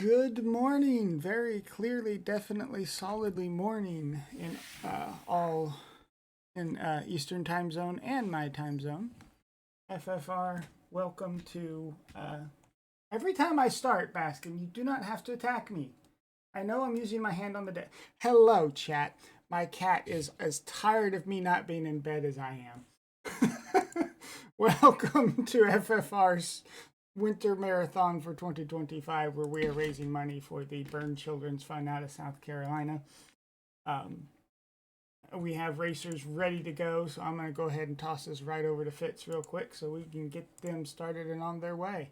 Good morning. Very clearly, definitely, solidly morning in all in Eastern time zone and my time zone. FFR, welcome to. Every time I start, Baskin, you do not have to attack me. I know I'm using my hand on the desk. Hello, chat. My cat is as tired of me not being in bed as I am. Welcome to FFR's Winter Marathon for 2025, where we are raising money for the Burn Children's Fund out of South Carolina. Um, we have racers ready to go, so I'm going to go ahead and toss this right over to Fitz real quick so we can get them started and on their way.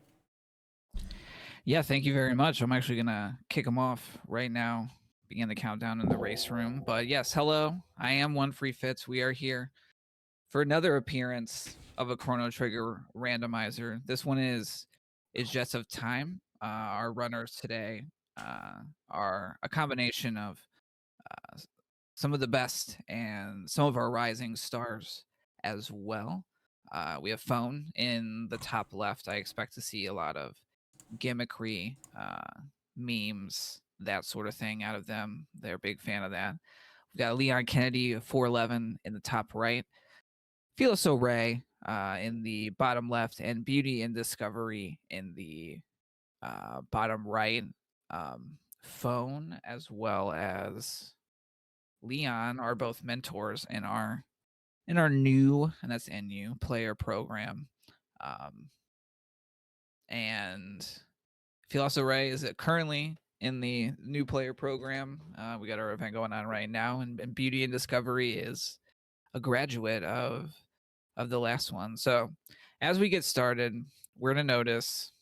Yeah, thank you very much. I'm actually going to kick them off right now, begin the countdown in the race room. But yes, hello. I am One Free Fitz. We are here for another appearance of a Chrono Trigger randomizer. This one is Jets of Time. Our runners today are a combination of some of the best and some of our rising stars as well. We have Phone in the top left. I expect to see a lot of gimmickry, memes, that sort of thing out of them. They're a big fan of that. We've got Leon Kennedy, 411 in the top right. Feliso Ray in the bottom left, and Beauty and Discovery in the bottom right. Phone as well as Leon are both mentors in our new, and that's NU player program. And Feliso Ray is currently in the new player program. We got our event going on right now, and Beauty and Discovery is a graduate of the last one. So as we get started, we're gonna notice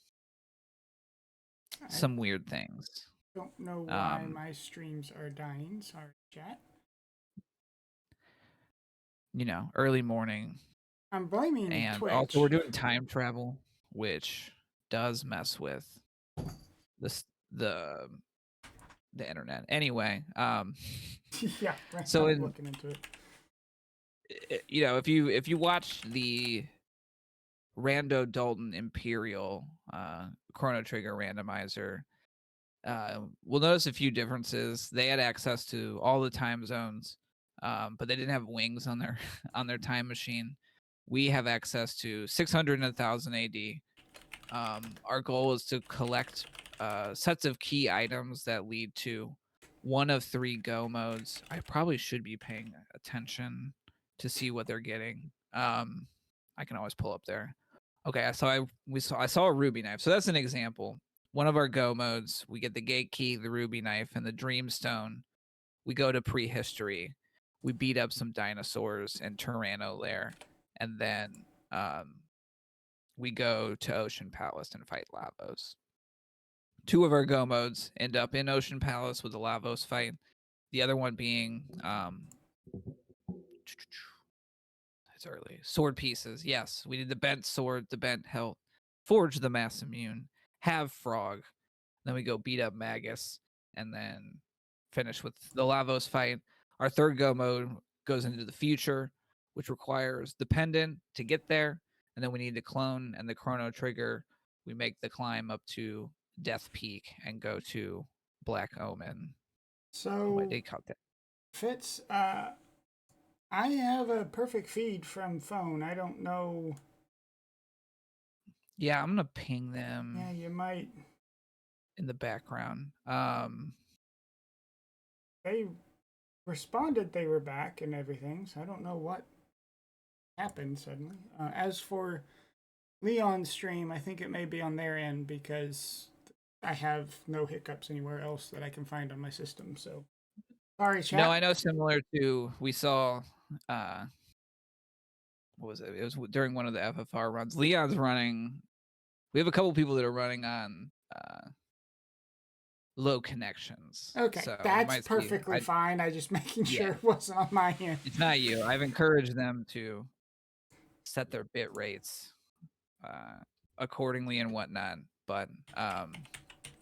some weird things. Don't know why my streams are dying. Sorry, chat. Early morning. I'm blaming and Twitch. Also, we're doing time travel, which does mess with the internet. Anyway, yeah, so I'm looking into it. If you watch the Rando Dalton Imperial Chrono Trigger randomizer, we'll notice a few differences. They had access to all the time zones, but they didn't have wings on their on their time machine. We have access to 600 and 1000 AD. Our goal is to collect sets of key items that lead to one of 3 go modes. I probably should be paying attention to see what they're getting. I can always pull up there. Okay, I saw a ruby knife. So that's an example. One of our go modes, we get the gate key, the ruby knife, and the dreamstone. We go to prehistory. We beat up some dinosaurs and Tyranno there, and then we go to Ocean Palace and fight Lavos. 2 of our go modes end up in Ocean Palace with the Lavos fight. The other one being it's early. Sword pieces. Yes, we did the bent sword, the bent hilt, forge the mass immune, have frog. Then we go beat up Magus, and then finish with the Lavos fight. Our third go mode goes into the future, which requires the pendant to get there, and then we need the clone and the Chrono Trigger. We make the climb up to Death Peak and go to Black Omen. So they caught that. Fitz, I have a perfect feed from Phone. I don't know. Yeah, I'm gonna ping them. Yeah, you might. In the background. They responded they were back and everything, so I don't know what happened suddenly. As for Leon's stream, I think it may be on their end because I have no hiccups anywhere else that I can find on my system. So sorry, chat. No, I know similar to we saw what was it? It was during one of the FFR runs. Leon's running. We have a couple people that are running on low connections. Okay, so that's perfectly fine. I just making sure it wasn't on my end. It's not you. I've encouraged them to set their bit rates accordingly and whatnot. But I'm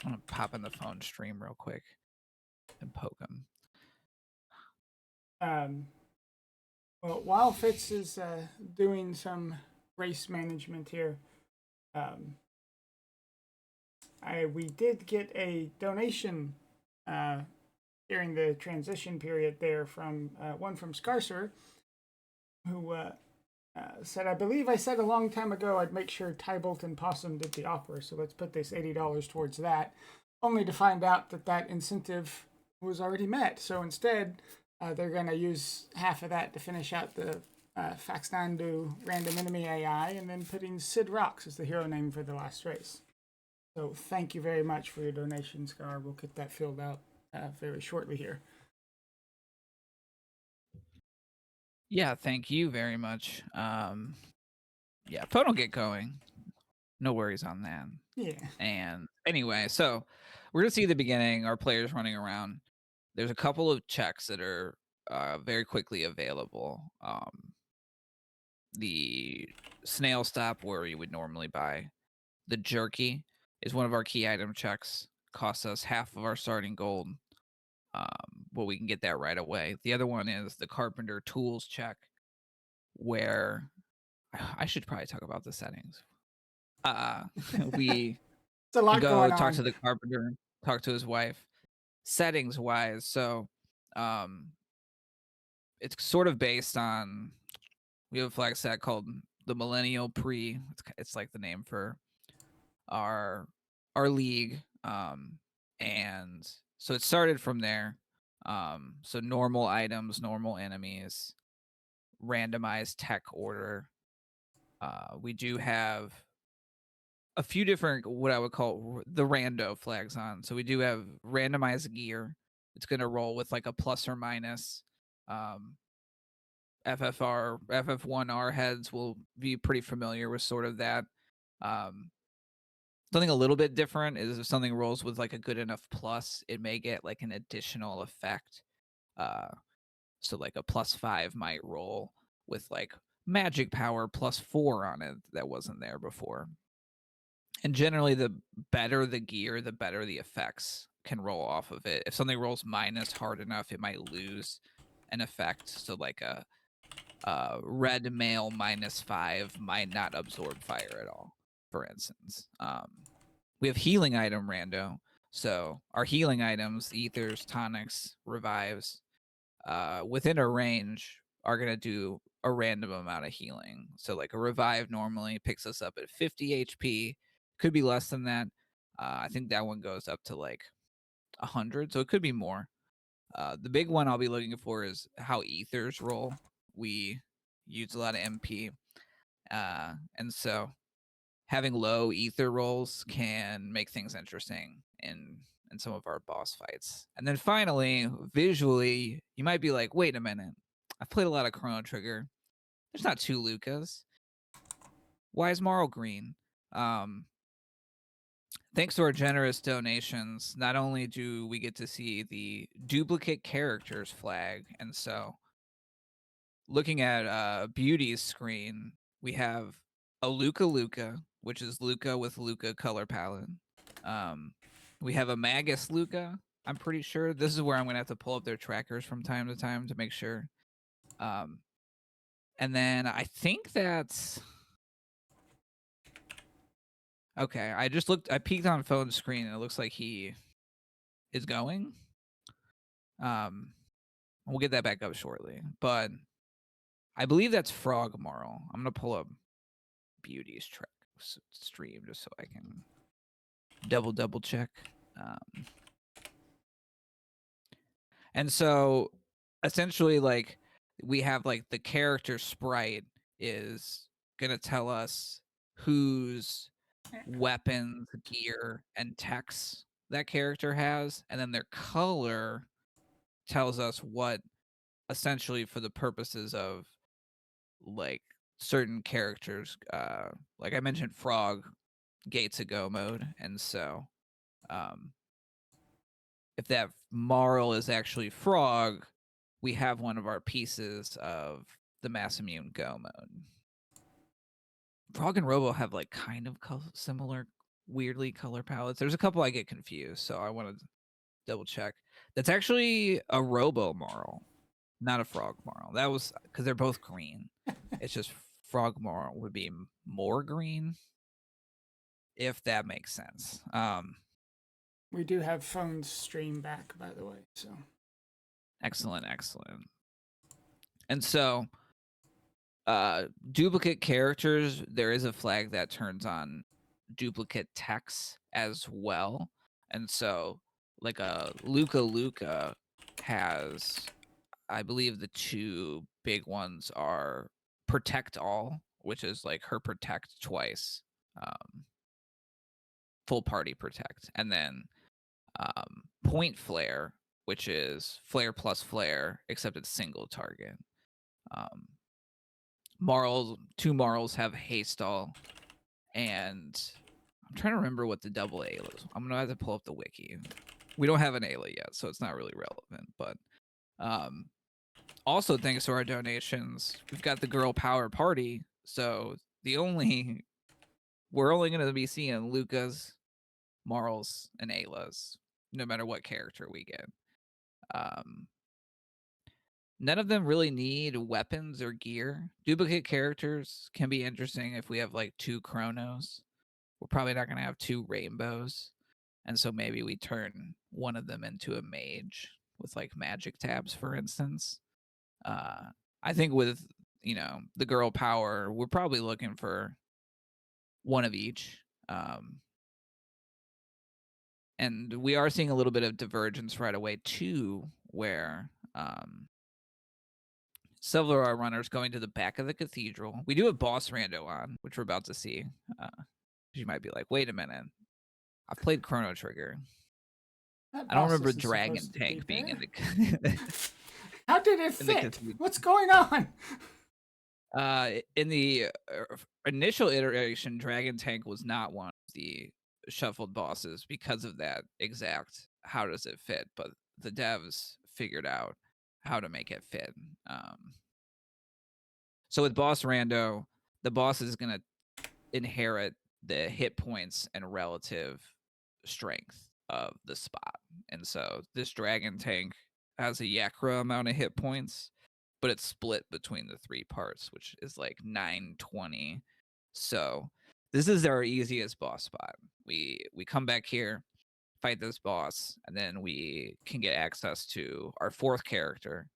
gonna pop in the phone stream real quick and poke them. Well, while Fitz is doing some race management here, we did get a donation uh, during the transition period there from one from Scarcer, who said, I believe I said a long time ago I'd make sure Tybolt and Possum did the opera, so let's put this $80 towards that, only to find out that that incentive was already met. So instead, they're going to use half of that to finish out the Faxnandu random enemy AI, and then putting Sid Rocks as the hero name for the last race. So thank you very much for your donation, Scar. We'll get that filled out very shortly here. Yeah, thank you very much. Yeah, phone will get going. No worries on that. Yeah. And anyway, so we're gonna see the beginning, our players running around. There's a couple of checks that are very quickly available. The snail stop where you would normally buy. The jerky is one of our key item checks. Costs us half of our starting gold. But we can get that right away. The other one is the carpenter tools check, where I should probably talk about the settings. We It's a lot go going talk on. to the carpenter, talk to his wife. Settings wise, so it's sort of based on, we have a flag set called the Millennial Pre. It's like the name for our league, and so it started from there. So normal items, normal enemies, randomized tech order. We do have a few different, what I would call the rando flags on. So we do have randomized gear. It's going to roll with like a plus or minus. FFR, FF1R heads will be pretty familiar with sort of that. Something a little bit different is if something rolls with like a good enough plus, it may get like an additional effect. So like a +5 might roll with like magic power +4 on it that wasn't there before. And generally, the better the gear, the better the effects can roll off of it. If something rolls minus hard enough, it might lose an effect. So like a red mail -5 might not absorb fire at all, for instance. We have healing item rando. So our healing items, ethers, tonics, revives, within a range are going to do a random amount of healing. So like a revive normally picks us up at 50 HP, could be less than that. I think that one goes up to like 100, so it could be more. The big one I'll be looking for is how ethers roll. We use a lot of MP, and so having low ether rolls can make things interesting in some of our boss fights. And then finally, visually, you might be like, wait a minute, I've played a lot of Chrono Trigger. There's not two Lucas. Why is Marl green? Thanks to our generous donations, not only do we get to see the duplicate characters flag, and so looking at Beauty's screen, we have a Luca, which is Luca with Luca color palette. We have a Magus Luca. I'm pretty sure this is where I'm gonna have to pull up their trackers from time to time to make sure. And then I think that's okay. I peeked on phone screen and it looks like he is going. We'll get that back up shortly, but I believe that's Frog Marl. I'm gonna pull up Beauty's track stream just so I can double check. And so essentially, like, we have like the character sprite is gonna tell us whose weapons, gear, and techs that character has, and then their color tells us what, essentially for the purposes of like certain characters, like I mentioned, Frog gates a go mode, and so if that Marl is actually Frog, we have one of our pieces of the mass immune go mode. Frog and Robo have like kind of similar, weirdly color palettes. There's a couple I get confused, so I want to double check. That's actually a Robo Marl, not a Frog Marl. That was because they're both green. It's just Frog Marl would be more green. if that makes sense. We do have phones stream back, by the way. So excellent. And so, duplicate characters, there is a flag that turns on duplicate text as well. And so, like a Luca has, I believe the two big ones are protect all, which is like her protect twice, full party protect, and then point flare, which is flare plus flare, except it's single target. Two Marls have haste all, and I'm trying to remember what the double Ayla is. I'm gonna have to pull up the wiki. We don't have an Ayla yet, so it's not really relevant. But also, thanks to our donations, we've got the girl power party. So we're only going to be seeing Lucas, Marls, and Aylas, no matter what character we get. None of them really need weapons or gear. Duplicate characters can be interesting if we have like 2 Chronos. We're probably not going to have 2 Rainbows. And so maybe we turn one of them into a mage with like magic tabs, for instance. I think with, the girl power, we're probably looking for one of each. And we are seeing a little bit of divergence right away too, where several of our runners going to the back of the cathedral. We do have Boss Rando on, which we're about to see. You might be like, wait a minute. I've played Chrono Trigger. I don't remember Dragon Tank being in the... How did it fit? What's going on? In the initial iteration, Dragon Tank was not one of the shuffled bosses because of that exact how does it fit, but the devs figured out how to make it fit. So with Boss Rando, the boss is going to inherit the hit points and relative strength of the spot. And so this Dragon Tank has a Yakra amount of hit points, but it's split between the 3 parts, which is like 920. So this is our easiest boss spot. We come back here, fight this boss, and then we can get access to our 4th character,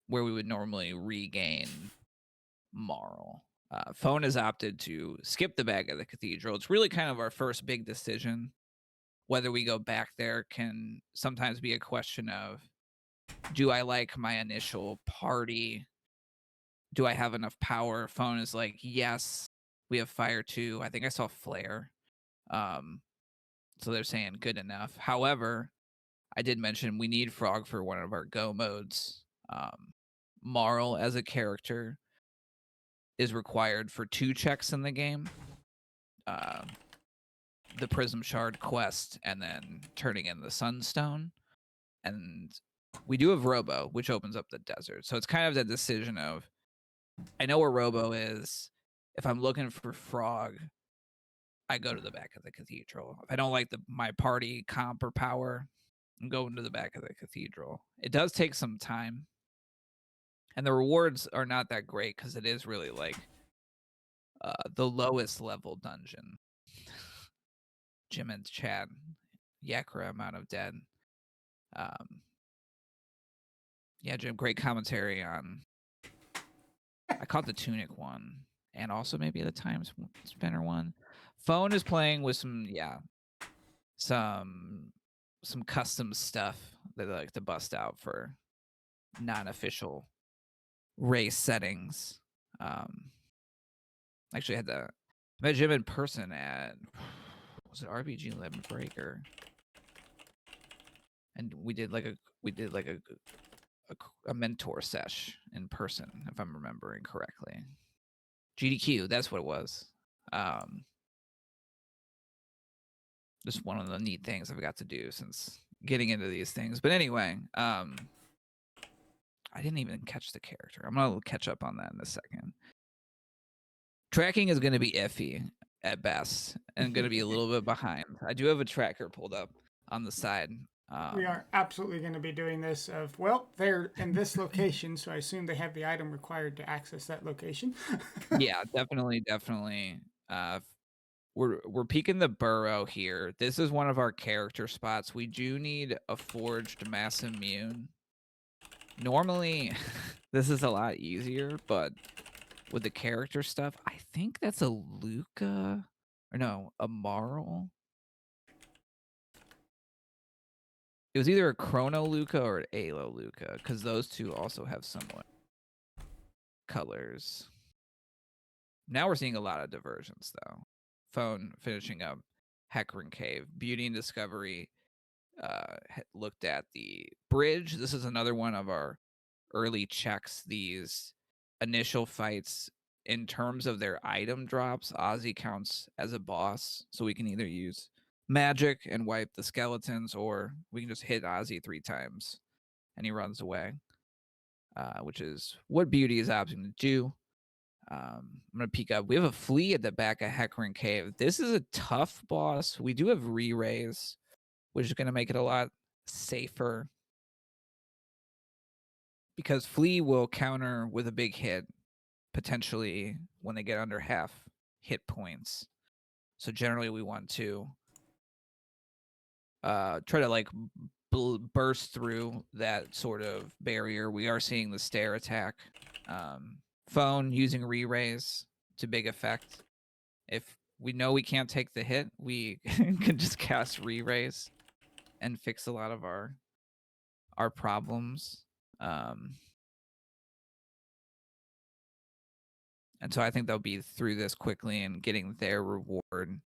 where we would normally regain Marl. Phone has opted to skip the back of the cathedral. It's really kind of our first big decision. Whether we go back there can sometimes be a question of, do I like my initial party? Do I have enough power? Phone is like, yes, we have fire too. I think I saw flare. So they're saying good enough. However, I did mention we need Frog for one of our go modes. Marl as a character is required for 2 checks in the game. The Prism Shard quest and then turning in the Sunstone. And we do have Robo, which opens up the desert. So it's kind of the decision of, I know where Robo is. If I'm looking for Frog, I go to the back of the cathedral. If I don't like my party comp or power, I'm going to the back of the cathedral. It does take some time. And the rewards are not that great because it is really like the lowest level dungeon. Jim and Chad, Yakra amount of dead. Yeah, Jim, great commentary on. I caught the Tunic one, and also maybe the Time Spinner one. Phone is playing with some custom stuff that they like to bust out for non-official race settings. Actually, I met Jim in person at, was it RBG Lemon Breaker? And we did like a mentor sesh in person, if I'm remembering correctly. GDQ, that's what it was. Just one of the neat things I've got to do since getting into these things. But anyway, I didn't even catch the character. I'm going to catch up on that in a second. Tracking is going to be iffy at best and going to be a little bit behind. I do have a tracker pulled up on the side. We are absolutely going to be doing this of, well, they're in this location, so I assume they have the item required to access that location. Yeah, definitely. We're peeking the burrow here. This is one of our character spots. We do need a forged mass immune. Normally, this is a lot easier, but with the character stuff, I think that's a Luca or no, a Marl. It was either a Chrono Luca or an Alo Luca, because those two also have similar colors. Now we're seeing a lot of diversions, though. Phone finishing up Hecarim Cave. Beauty and Discovery looked at the bridge. This is another one of our early checks. These initial fights, in terms of their item drops, Ozzy counts as a boss. So we can either use magic and wipe the skeletons, or we can just hit Ozzy 3 times and he runs away, which is what Beauty is opting to do. I'm going to peek up. We have a flea at the back of Hecarim Cave. This is a tough boss. We do have re-raise, which is going to make it a lot safer, because flea will counter with a big hit, potentially when they get under half hit points. So generally we want to try to like burst through that sort of barrier. We are seeing the stair attack. Phone using re-raise to big effect. If we know we can't take the hit, we can just cast re-raise and fix a lot of our problems. And so I think they'll be through this quickly and getting their reward.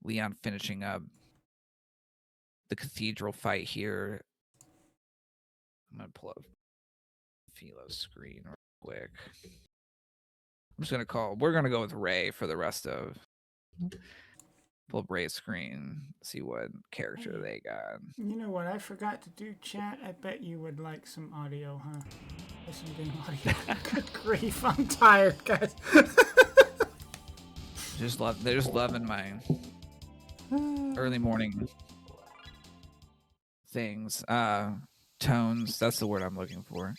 Leon finishing up the cathedral fight here. I'm going to pull up Philo's screen real quick. We're going to go with Ray for the rest of. Pull up Ray's screen, see what character they got. You know what? I forgot to do chat. I bet you would like some audio, huh? Listen to audio. Good grief, I'm tired, guys. They're just loving my early morning things. Tones, that's the word I'm looking for.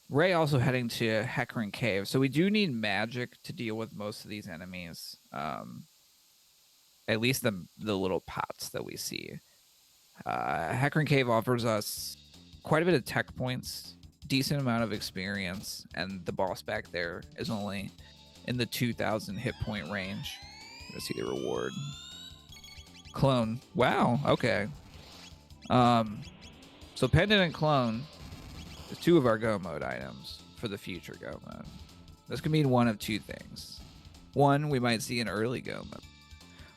Ray also heading to Hecarim Cave. So we do need magic to deal with most of these enemies. At least the little pots that we see. Hecarim Cave offers us quite a bit of tech points, decent amount of experience, and the boss back there is only in the 2,000 hit point range. Let's see the reward. Clone. Wow, okay. So Pendant and Clone is 2 of our Go Mode items for the future Go Mode. This could mean one of 2 things. One, we might see an early Go Mode,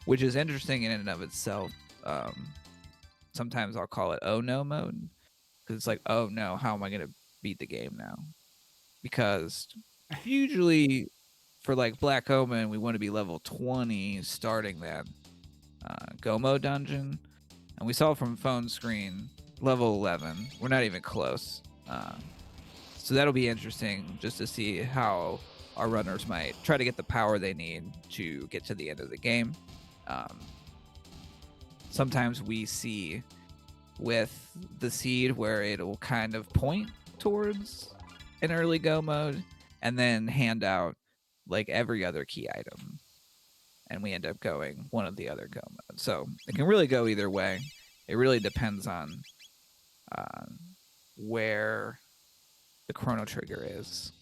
which is interesting in and of itself. Sometimes I'll call it oh no mode, because it's like, oh no, how am I going to beat the game now? Because usually for like Black Omen, we want to be level 20 starting that Go Mode dungeon. And we saw from phone screen, level 11. We're not even close. So that'll be interesting just to see how our runners might try to get the power they need to get to the end of the game. Sometimes we see with the seed where it'll kind of point towards an early Go Mode and then hand out like every other key item, and we end up going one of the other Go Modes. So it can really go either way. It really depends on where the Chrono Trigger is.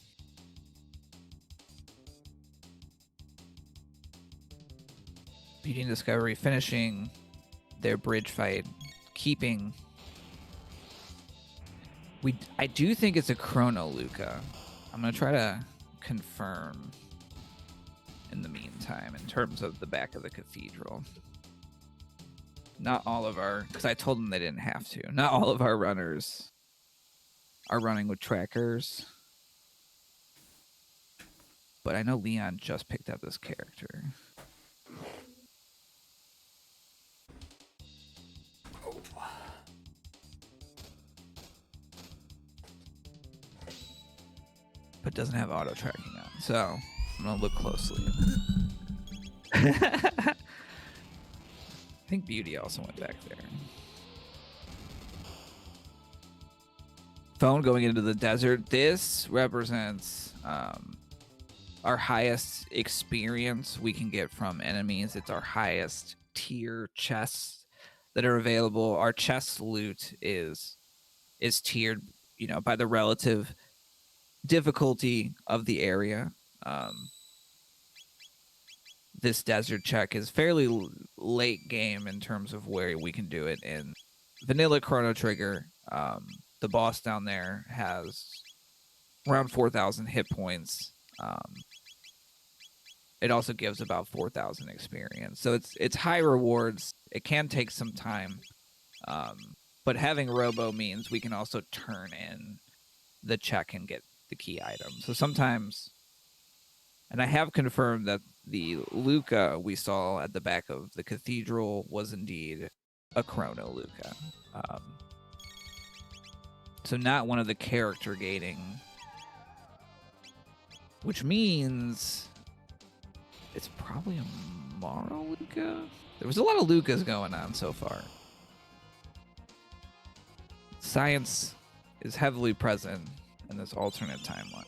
Beauty and Discovery finishing their bridge fight, keeping. I do think it's a Chrono Luca. I'm gonna try to confirm in the meantime in terms of the back of the cathedral. Not all of our, because I told them they didn't have to. Not all of our runners are running with trackers. But I know Leon just picked up this character. But doesn't have auto tracking on, so I'm gonna look closely. I think Beauty also went back there. Phone going into the desert. This represents our highest experience we can get from enemies. It's our highest tier chests that are available. Our chest loot is tiered, by the relative difficulty of the area. This desert check is fairly late game in terms of where we can do it. In vanilla Chrono Trigger, the boss down there has around 4,000 hit points. It also gives about 4,000 experience. So it's high rewards. It can take some time. But having Robo means we can also turn in the check and get the key item. So sometimes, and I have confirmed that the Luca we saw at the back of the cathedral was indeed a Chrono Luca. So not one of the character gating, which means it's probably a Mara Luca. There was a lot of Lucas going on so far. Science is heavily present in this alternate timeline.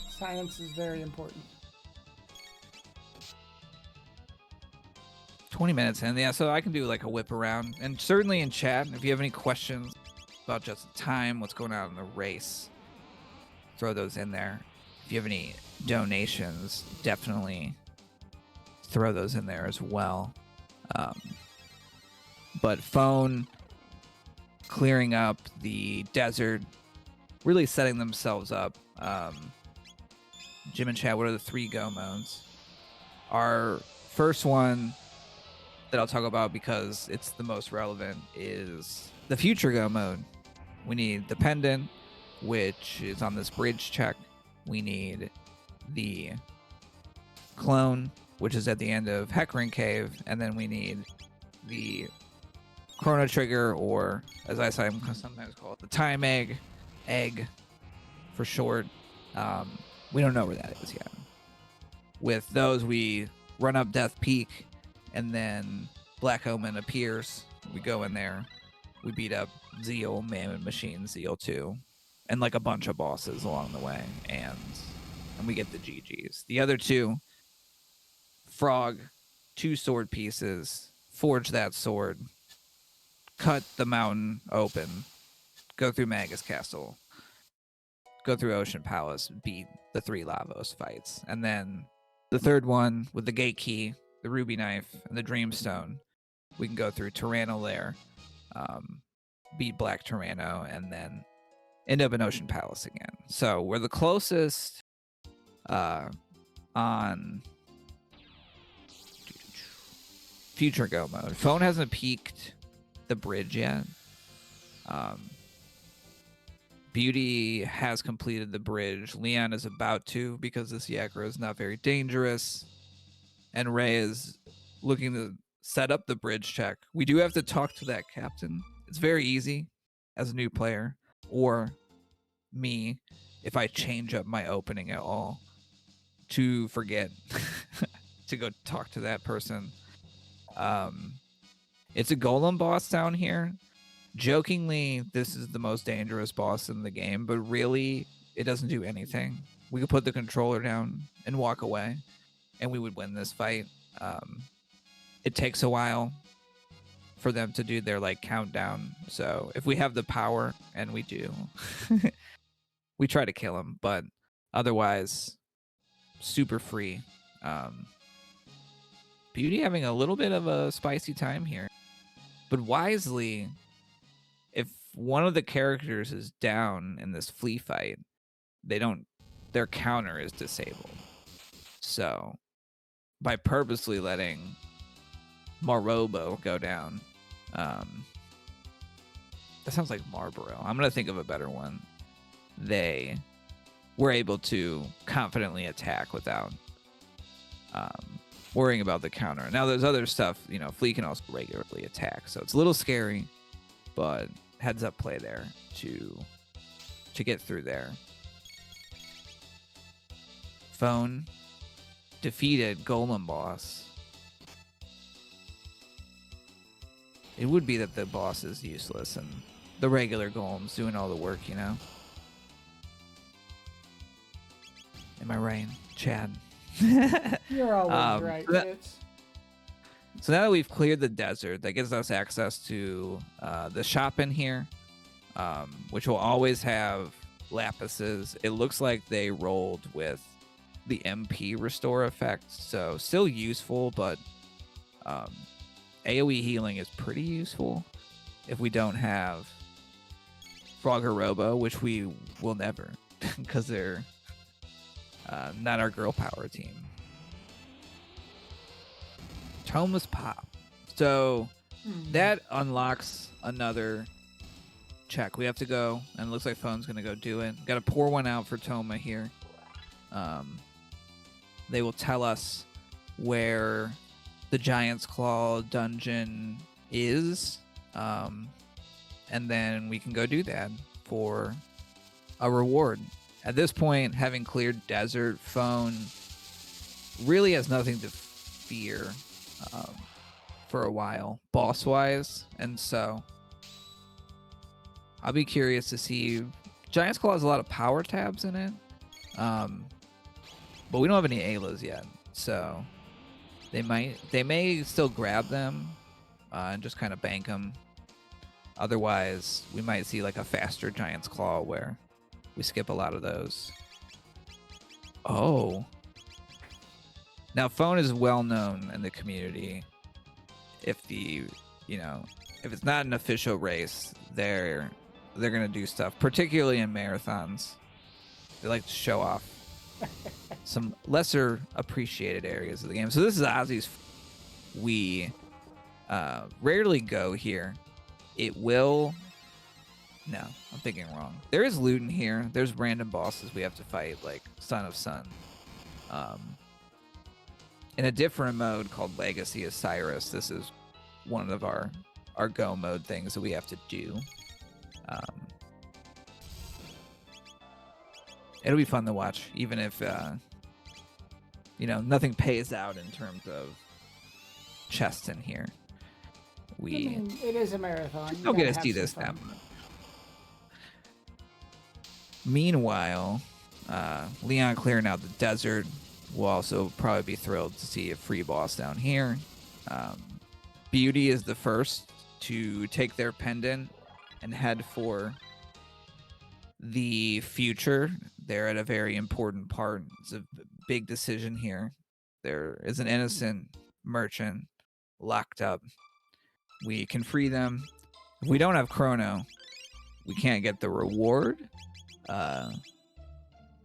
Science is very important. 20 minutes in, yeah, so I can do like a whip around. And certainly in chat, if you have any questions about just the time, what's going on in the race, throw those in there. If you have any donations, definitely throw those in there as well. But phone clearing up the desert, really setting themselves up. Jim and Chad, what are the 3 go modes? Our first one that I'll talk about because it's the most relevant is the future go mode. We need the pendant, which is on this bridge check. We need the clone, which is at the end of Hecarim Cave, and then we need the Chrono Trigger, or as I sometimes call it, the time egg for short. We don't know where that is yet. With those, we run up Death Peak, and then Black Omen appears. We go in there. We beat up Zeal, Mammoth Machine, Zeal 2, and like a bunch of bosses along the way, and we get the GGs. The other 2, Frog, 2 sword pieces, forge that sword, cut the mountain open, go through Magus Castle, go through Ocean Palace, beat the 3 Lavos fights. And then the third one with the Gate Key, the Ruby Knife, and the Dreamstone, we can go through Tyranno Lair, beat Black Tyranno, and then end up in Ocean Palace again. So we're the closest on future go mode. Phone hasn't peaked the bridge yet. Beauty has completed the bridge. Leon is about to, because this Yakra is not very dangerous. And Ray is looking to set up the bridge check. We do have to talk to that captain. It's very easy as a new player, or me, if I change up my opening at all, to forget to go talk to that person. It's a golem boss down here. Jokingly, this is the most dangerous boss in the game, but really, it doesn't do anything. We could put the controller down and walk away, and we would win this fight. It takes a while for them to do their countdown. So if we have the power, and we do, we try to kill him. But otherwise, super free. Beauty having a little bit of a spicy time here, but wisely, if one of the characters is down in this flea fight, their counter is disabled. So by purposely letting Marobo go down, that sounds like Marlboro. I'm going to think of a better one. They were able to confidently attack without worrying about the counter. Now there's other stuff, Flea can also regularly attack, so it's a little scary, but heads up play there to get through there. Phone defeated Golem boss. it would be that the boss is useless and the regular golem's doing all the work, you know? Am I right, Chad? You're always right, Fitz. So now that we've cleared the desert, that gives us access to the shop in here, which will always have lapises. It looks like they rolled with the MP restore effect, so still useful, but AoE healing is pretty useful if we don't have Frogger Robo, which we will never, because they're not our girl power team. Toma's Pop. So that unlocks another check. We have to go, and it looks like Phone's going to go do it. Got to pour one out for Toma here. They will tell us where the Giant's Claw dungeon is, and then we can go do that for a reward. At this point, having cleared desert, Phone really has nothing to fear for a while, boss-wise, and so I'll be curious to see. Giant's Claw has a lot of power tabs in it, but we don't have any Aylas yet, so they may still grab them and just kind of bank them. Otherwise, we might see like a faster Giant's Claw where we skip a lot of those. Oh. Now, Phone is well known in the community. If if it's not an official race, they're gonna do stuff, particularly in marathons. They like to show off some lesser appreciated areas of the game. So this is Ozzy's. We rarely go here. It will. No, I'm thinking wrong. There is loot in here. There's random bosses we have to fight, like Son of Sun. In a different mode called Legacy of Cyrus, this is one of our go mode things that we have to do. It'll be fun to watch, even if nothing pays out in terms of chests in here. It is a marathon. Don't get to see this now. Meanwhile, Leon clearing out the desert will also probably be thrilled to see a free boss down here. Beauty is the first to take their pendant and head for the future. They're at a very important part. It's a big decision here. There is an innocent merchant locked up. We can free them. If we don't have Chrono, we can't get the reward. Because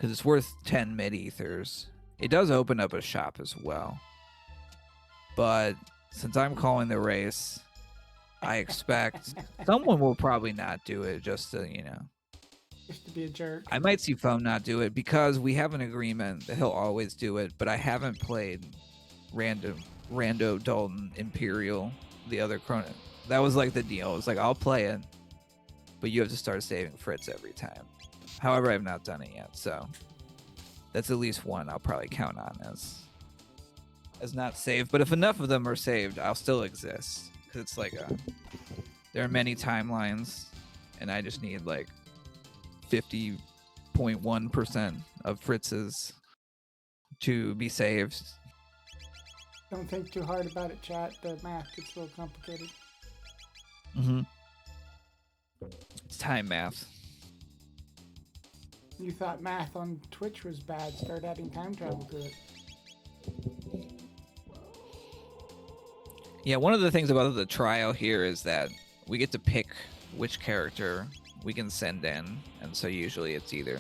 it's worth 10 mid-ethers. It does open up a shop as well. But since I'm calling the race, I expect someone will probably not do it just to, Just to be a jerk. I might see Phone not do it because we have an agreement that he'll always do it, but I haven't played Rando, Dalton, Imperial, the other Chrono. That was like the deal. It was like, I'll play it, but you have to start saving Fritz every time. However, I've not done it yet, so that's at least one I'll probably count on as not saved. But if enough of them are saved, I'll still exist. Because it's like there are many timelines, and I just need like 50.1% of Fritz's to be saved. Don't think too hard about it, chat. The math gets a little complicated. It's time math. You thought math on Twitch was bad. Start adding time travel to it. Yeah, one of the things about the trial here is that we get to pick which character we can send in, and so usually it's either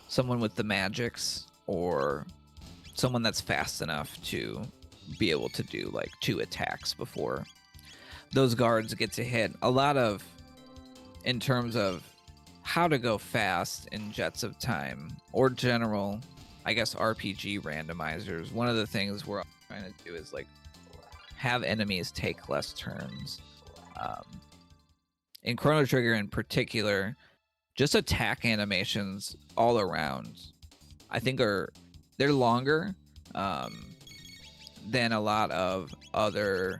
someone with the magics or someone that's fast enough to be able to do like 2 attacks before those guards get to hit. A lot of, in terms of how to go fast in Jets of Time or general, I guess, RPG randomizers, one of the things we're trying to do is like have enemies take less turns. In Chrono Trigger in particular, just attack animations all around, I think they're longer than a lot of other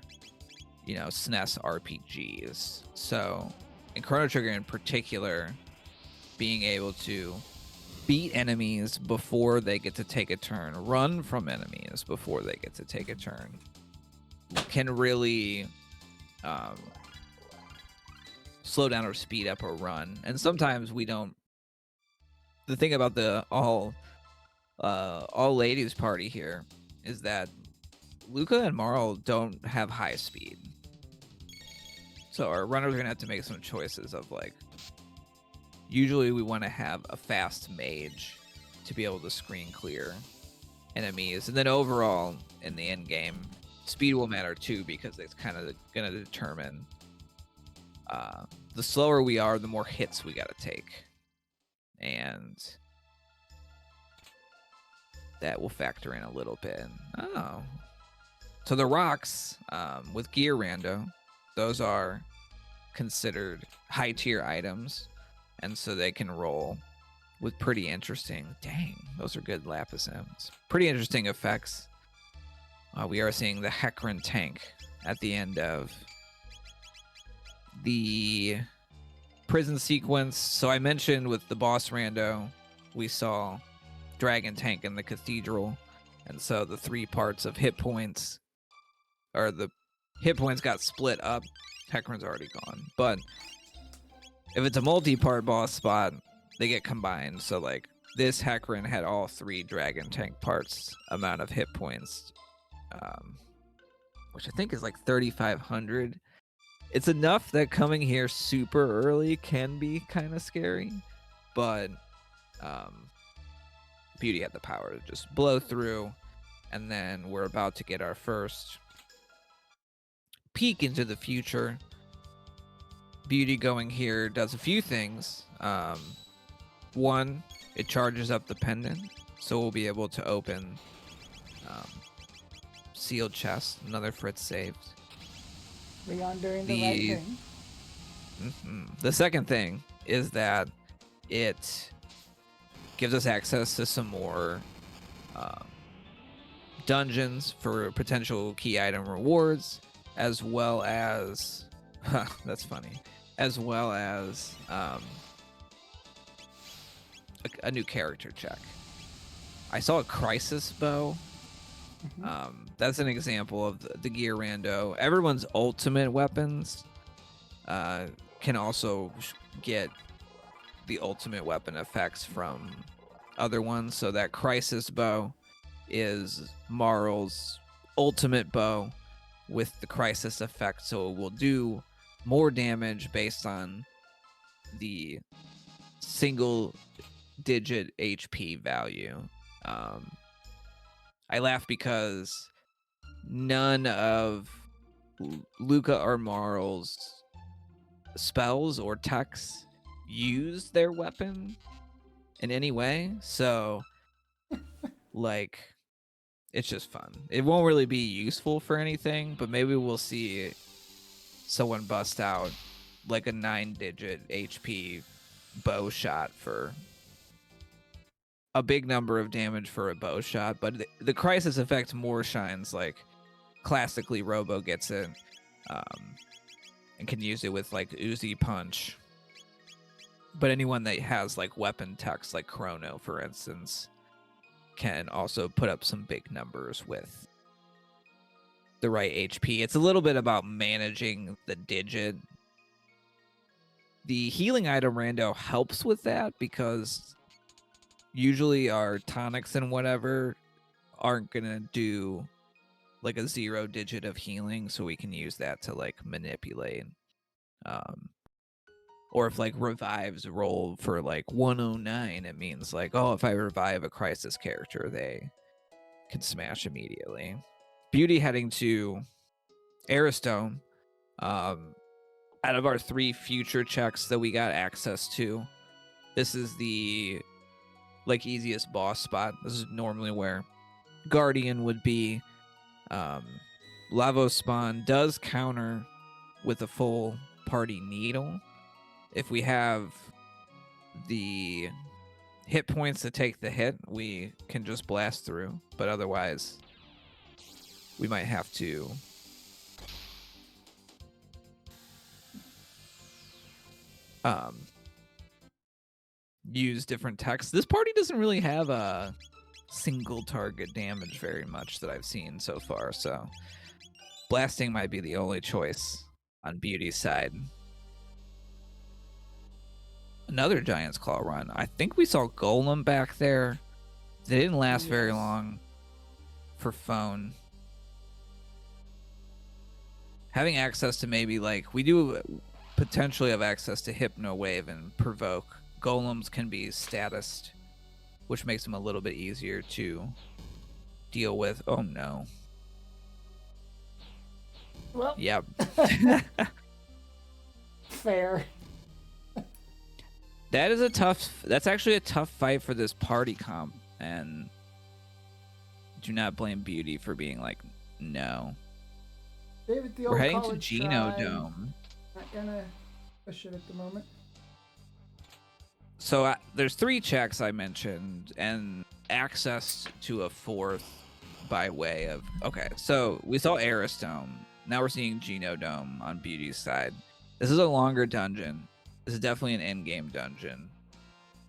SNES RPGs. So in Chrono Trigger in particular, being able to beat enemies before they get to take a turn, run from enemies before they get to take a turn, can really slow down or speed up a run. And sometimes we don't. The thing about the all ladies party here is that Luca and Marl don't have high speed. So our runners are going to have to make some choices of like, usually we want to have a fast mage to be able to screen clear enemies. And then overall, in the end game, speed will matter too, because it's kind of going to determine the slower we are, the more hits we got to take. And that will factor in a little bit. Oh. So the rocks with gear rando, those are considered high tier items, and so they can roll with pretty interesting, dang, those are good lapis gems, pretty interesting effects. We are seeing the Hecarim tank at the end of the prison sequence. So I mentioned with the boss rando, we saw dragon tank in the cathedral, and so the 3 parts of hit points, or the hit points got split up. Hecarim's already gone, but if it's a multi-part boss spot, they get combined. So like this Hecarim had all 3 dragon tank parts amount of hit points, which I think is like 3,500. It's enough that coming here super early can be kind of scary, but Beauty had the power to just blow through, and then we're about to get our first peek into the future. Beauty going here does a few things. One, it charges up the pendant, so we'll be able to open sealed chest. Another Fritz saved. Leon doing the right thing. The second thing is that it gives us access to some more dungeons for potential key item rewards, as well as that's funny, as well as a new character check. I saw a crisis bow. That's an example of the gear rando. Everyone's ultimate weapons can also get the ultimate weapon effects from other ones. So that crisis bow is Marl's ultimate bow with the crisis effect, so it will do more damage based on the single digit HP value. I laugh because none of Luca or Marl's spells or techs use their weapon in any way, so like it's just fun. It won't really be useful for anything, but maybe we'll see someone bust out like a 9-digit HP bow shot for a big number of damage for a bow shot. But the crisis effect more shines like classically Robo gets it, and can use it with like Uzi Punch. But anyone that has like weapon techs like Chrono, for instance, can also put up some big numbers with the right HP. It's a little bit about managing the digit. The healing item rando helps with that, because usually our tonics and whatever aren't gonna do like a 0 digit of healing, so we can use that to like manipulate. Or if like revives roll for like 109, it means like, oh, if I revive a crisis character, they can smash immediately. Beauty heading to Aristone. Out of our 3 future checks that we got access to, this is the like easiest boss spot. This is normally where Guardian would be. Lavos Spawn does counter with a full party needle. If we have the hit points to take the hit, we can just blast through. But otherwise, we might have to use different techs. This party doesn't really have a single target damage very much that I've seen so far, so blasting might be the only choice on Beauty's side. Another Giant's Claw run. I think we saw Golem back there. They didn't last very long for phone. Having access to maybe like, we do potentially have access to Hypno Wave and Provoke. Golems can be statused, which makes them a little bit easier to deal with. Oh no. Well, yep. Fair. That is a tough, that's actually a tough fight for this party comp, and do not blame Beauty for being like, no. David, the We're old heading to college Geno try. Dome. Not gonna push it at the moment. So there's 3 checks I mentioned, and access to a 4th by way of, okay, so we saw Eris Dome. Now we're seeing Geno Dome on Beauty's side. This is a longer dungeon. This is definitely an in-game dungeon.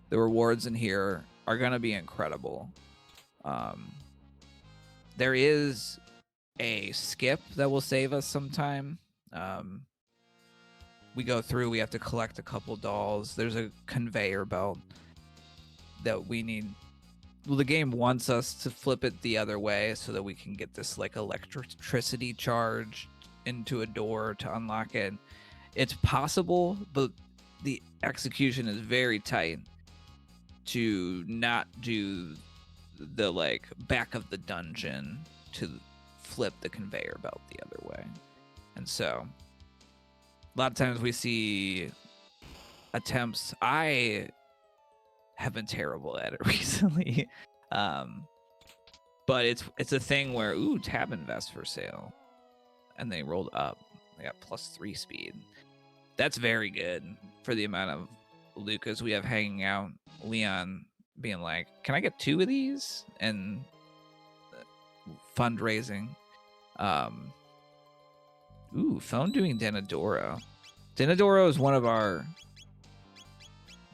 The rewards in here are going to be incredible. There is a skip that will save us some time. We go through, we have to collect a couple dolls. There's a conveyor belt that we need. Well, the game wants us to flip it the other way so that we can get this like electricity charge into a door to unlock it. It's possible, but the execution is very tight to not do the like back of the dungeon to flip the conveyor belt the other way. And so a lot of times we see attempts. I have been terrible at it recently. But it's a thing where, ooh, tab invest for sale. And they rolled up. They got +3 speed. That's very good for the amount of Lucas we have hanging out. Leon being like, can I get 2 of these? And fundraising. Ooh, phone doing Denadoro. Denadoro is one of our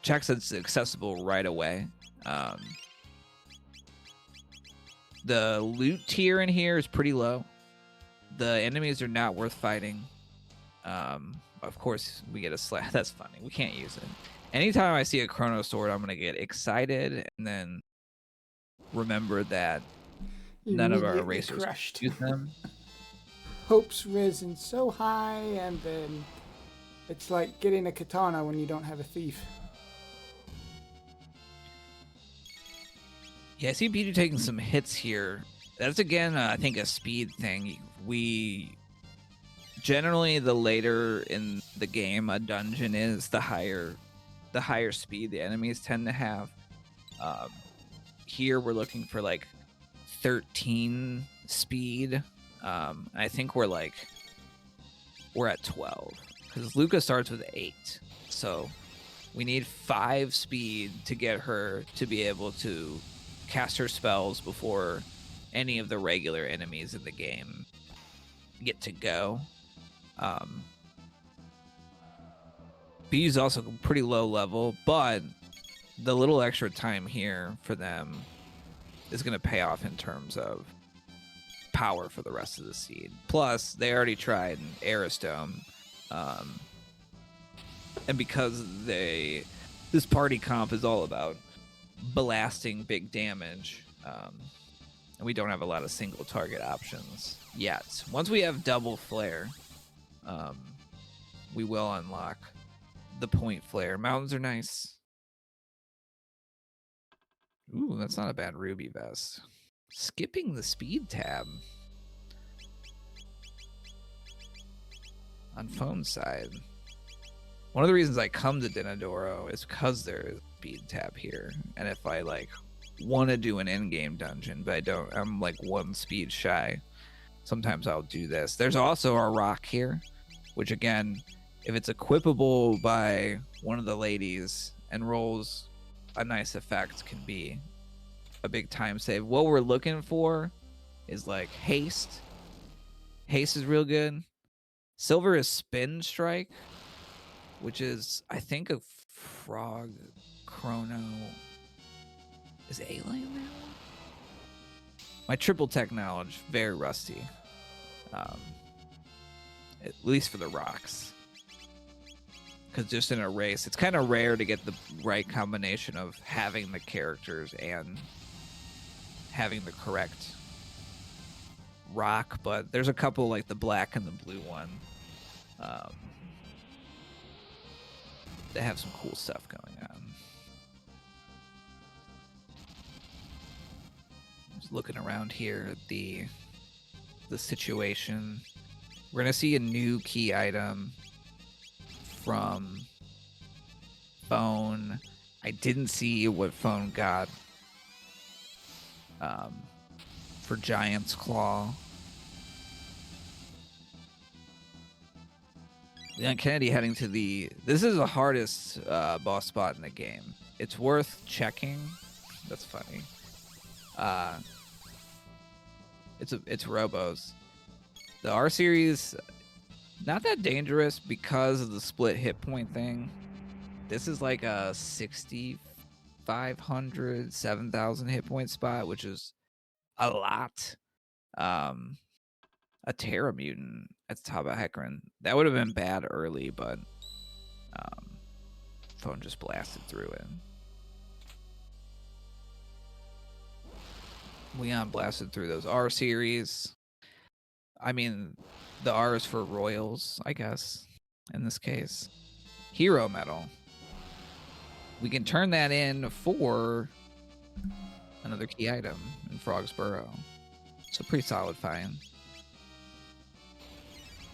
checks that's accessible right away. The loot tier in here is pretty low. The enemies are not worth fighting. Of course, we get a slash. That's funny. We can't use it. Anytime I see a Chrono Sword, I'm going to get excited and then remember that none of our erasers use them. Hope's risen so high, and then it's like getting a katana when you don't have a thief. Yeah, I see Beauty taking some hits here. That's, again, I think a speed thing. We generally, the later in the game a dungeon is, the higher speed the enemies tend to have. Here we're looking for like 13 speed. I think we're at 12 because Luca starts with 8. So we need 5 speed to get her to be able to cast her spells before any of the regular enemies in the game get to go. B's also pretty low level, but the little extra time here for them is going to pay off in terms of power for the rest of the seed. Plus, they already tried an Eris Dome, and because this party comp is all about blasting big damage, and we don't have a lot of single target options yet. Once we have double flare, we will unlock the point flare. Mountains are nice. Ooh, that's not a bad ruby vest. Skipping the speed tab on phone side. One of the reasons I come to Denadoro is because there is a speed tab here, and if I like want to do an in-game dungeon, but I don't, I'm like 1 speed shy. Sometimes I'll do this. There's also our rock here, which again, if it's equipable by one of the ladies and rolls a nice effect, can be a big time save. What we're looking for is like haste. Haste is real good. Silver is spin strike. which is, I think, a frog Chrono. Is alien now? My triple tech knowledge, very rusty. At least for the rocks. Because just in a race, it's kind of rare to get the right combination of having the characters and having the correct rock. But there's a couple, like the black and the blue one, that have some cool stuff going on. Just looking around here at the situation. We're gonna see a new key item from Phone. I didn't see what Phone got for Giant's Claw. Leon Kennedy heading to the... This is the hardest boss spot in the game. It's worth checking. That's funny. It's Robos. The R series, not that dangerous because of the split hit point thing. This is like a 6,500, 7,000 hit point spot, which is a lot. A Terra Mutant at the top of Hecarim. That would have been bad early, but Phone just blasted through it. Leon blasted through those R series. I mean, the R is for Royals, I guess, in this case. Hero Medal. We can turn that in for another key item in Frog's Burrow. It's a pretty solid find.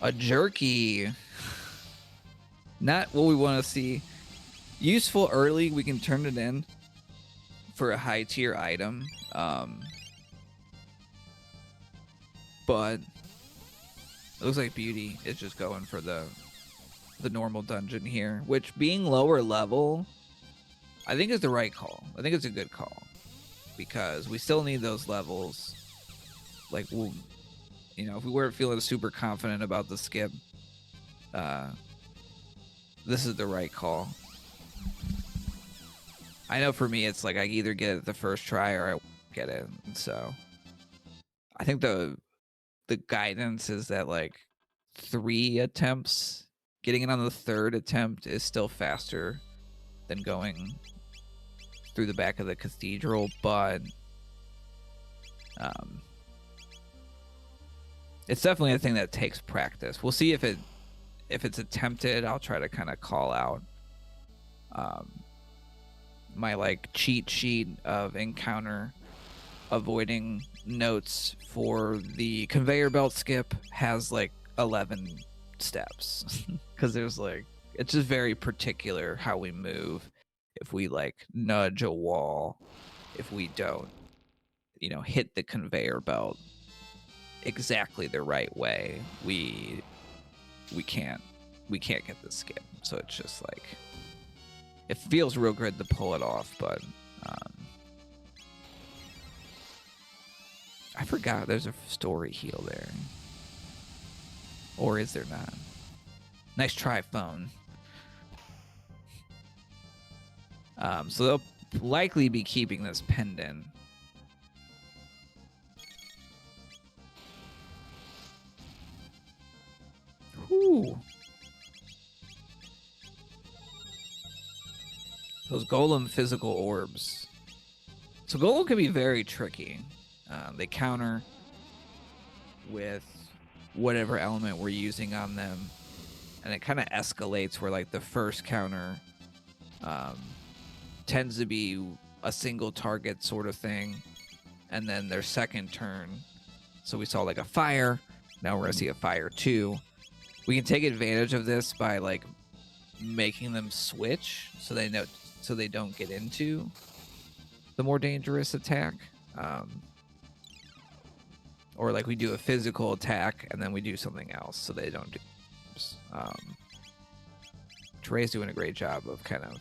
A Jerky. Not what we want to see. Useful early, we can turn it in for a high tier item. But it looks like Beauty is just going for the normal dungeon here, which being lower level, I think is the right call. I think it's a good call because we still need those levels. Like, we'll, you know, if we weren't feeling super confident about the skip, this is the right call. I know for me, it's like I either get it the first try or I won't get it. And so I think the guidance is that like 3 attempts, getting it on the 3rd attempt is still faster than going through the back of the cathedral, but it's definitely a thing that takes practice. We'll see if it's attempted. I'll try to kind of call out my like cheat sheet of encounter avoiding notes for the conveyor belt skip has like 11 steps because there's like, it's just very particular how we move. If we like nudge a wall, if we don't, you know, hit the conveyor belt exactly the right way, we can't get the skip. So it's just like, it feels real good to pull it off, but I forgot there's a story heal there. Or is there not? Nice try, Phone. So they'll likely be keeping this pendant. Whew. Those golem physical orbs. So golem can be very tricky. They counter with whatever element we're using on them. And it kind of escalates where like the first counter tends to be a single target sort of thing. And then their second turn. So we saw like a fire. Now we're going to see a fire too. We can take advantage of this by like making them switch so they know, so they don't get into the more dangerous attack. Or like we do a physical attack and then we do something else so they don't do. Trey's doing a great job of kind of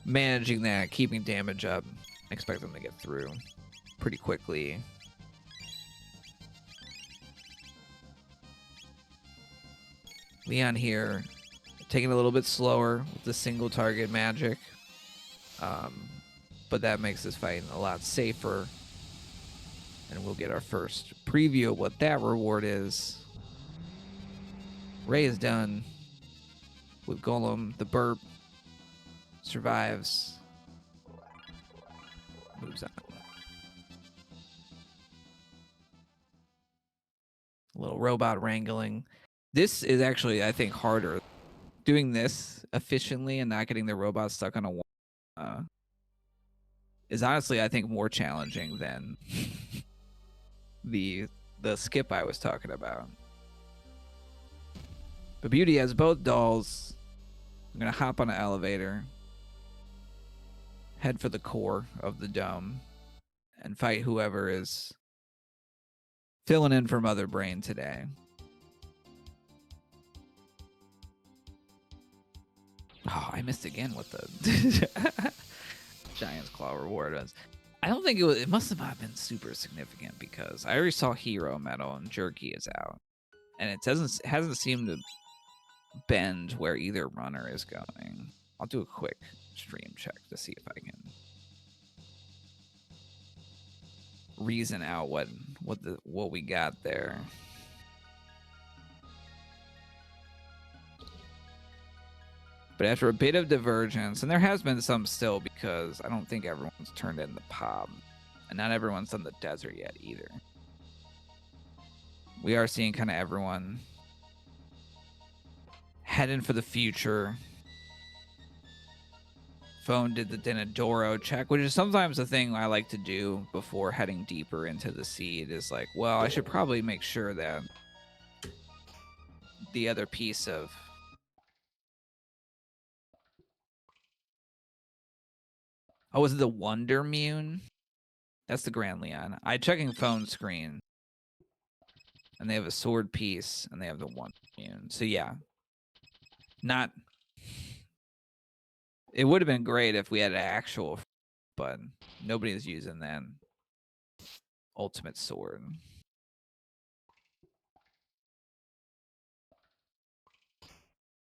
managing that, keeping damage up. I expect them to get through pretty quickly. Leon here taking a little bit slower with the single target magic. But that makes this fight a lot safer. And we'll get our first preview of what that reward is. Ray is done with Golem. The burp survives. Moves on. A little robot wrangling. This is actually, I think, harder. Doing this efficiently and not getting the robot stuck on a wall is honestly, I think, more challenging than the skip I was talking about. But Beauty has both dolls. I'm gonna hop on an elevator, head for the core of the dome, and fight whoever is filling in for Mother Brain today. Oh, I missed again with the Giant's Claw reward was. I don't think it must have not been super significant because I already saw Hero Metal and Jerky is out. And it hasn't seemed to bend where either runner is going. I'll do a quick stream check to see if I can reason out what we got there. But after a bit of divergence, and there has been some still because I don't think everyone's turned in the POB, and not everyone's done the desert yet either. We are seeing kind of everyone heading for the future. Phone did the Denadoro check, which is sometimes a thing I like to do before heading deeper into the seed. Is like, well, I should probably make sure that the other piece of was it the Wonder Mune? That's the Grand Leon. I checking phone screen, and they have a sword piece, and they have the Wonder Mune. So yeah, not. It would have been great if we had an actual, but nobody's using that ultimate sword.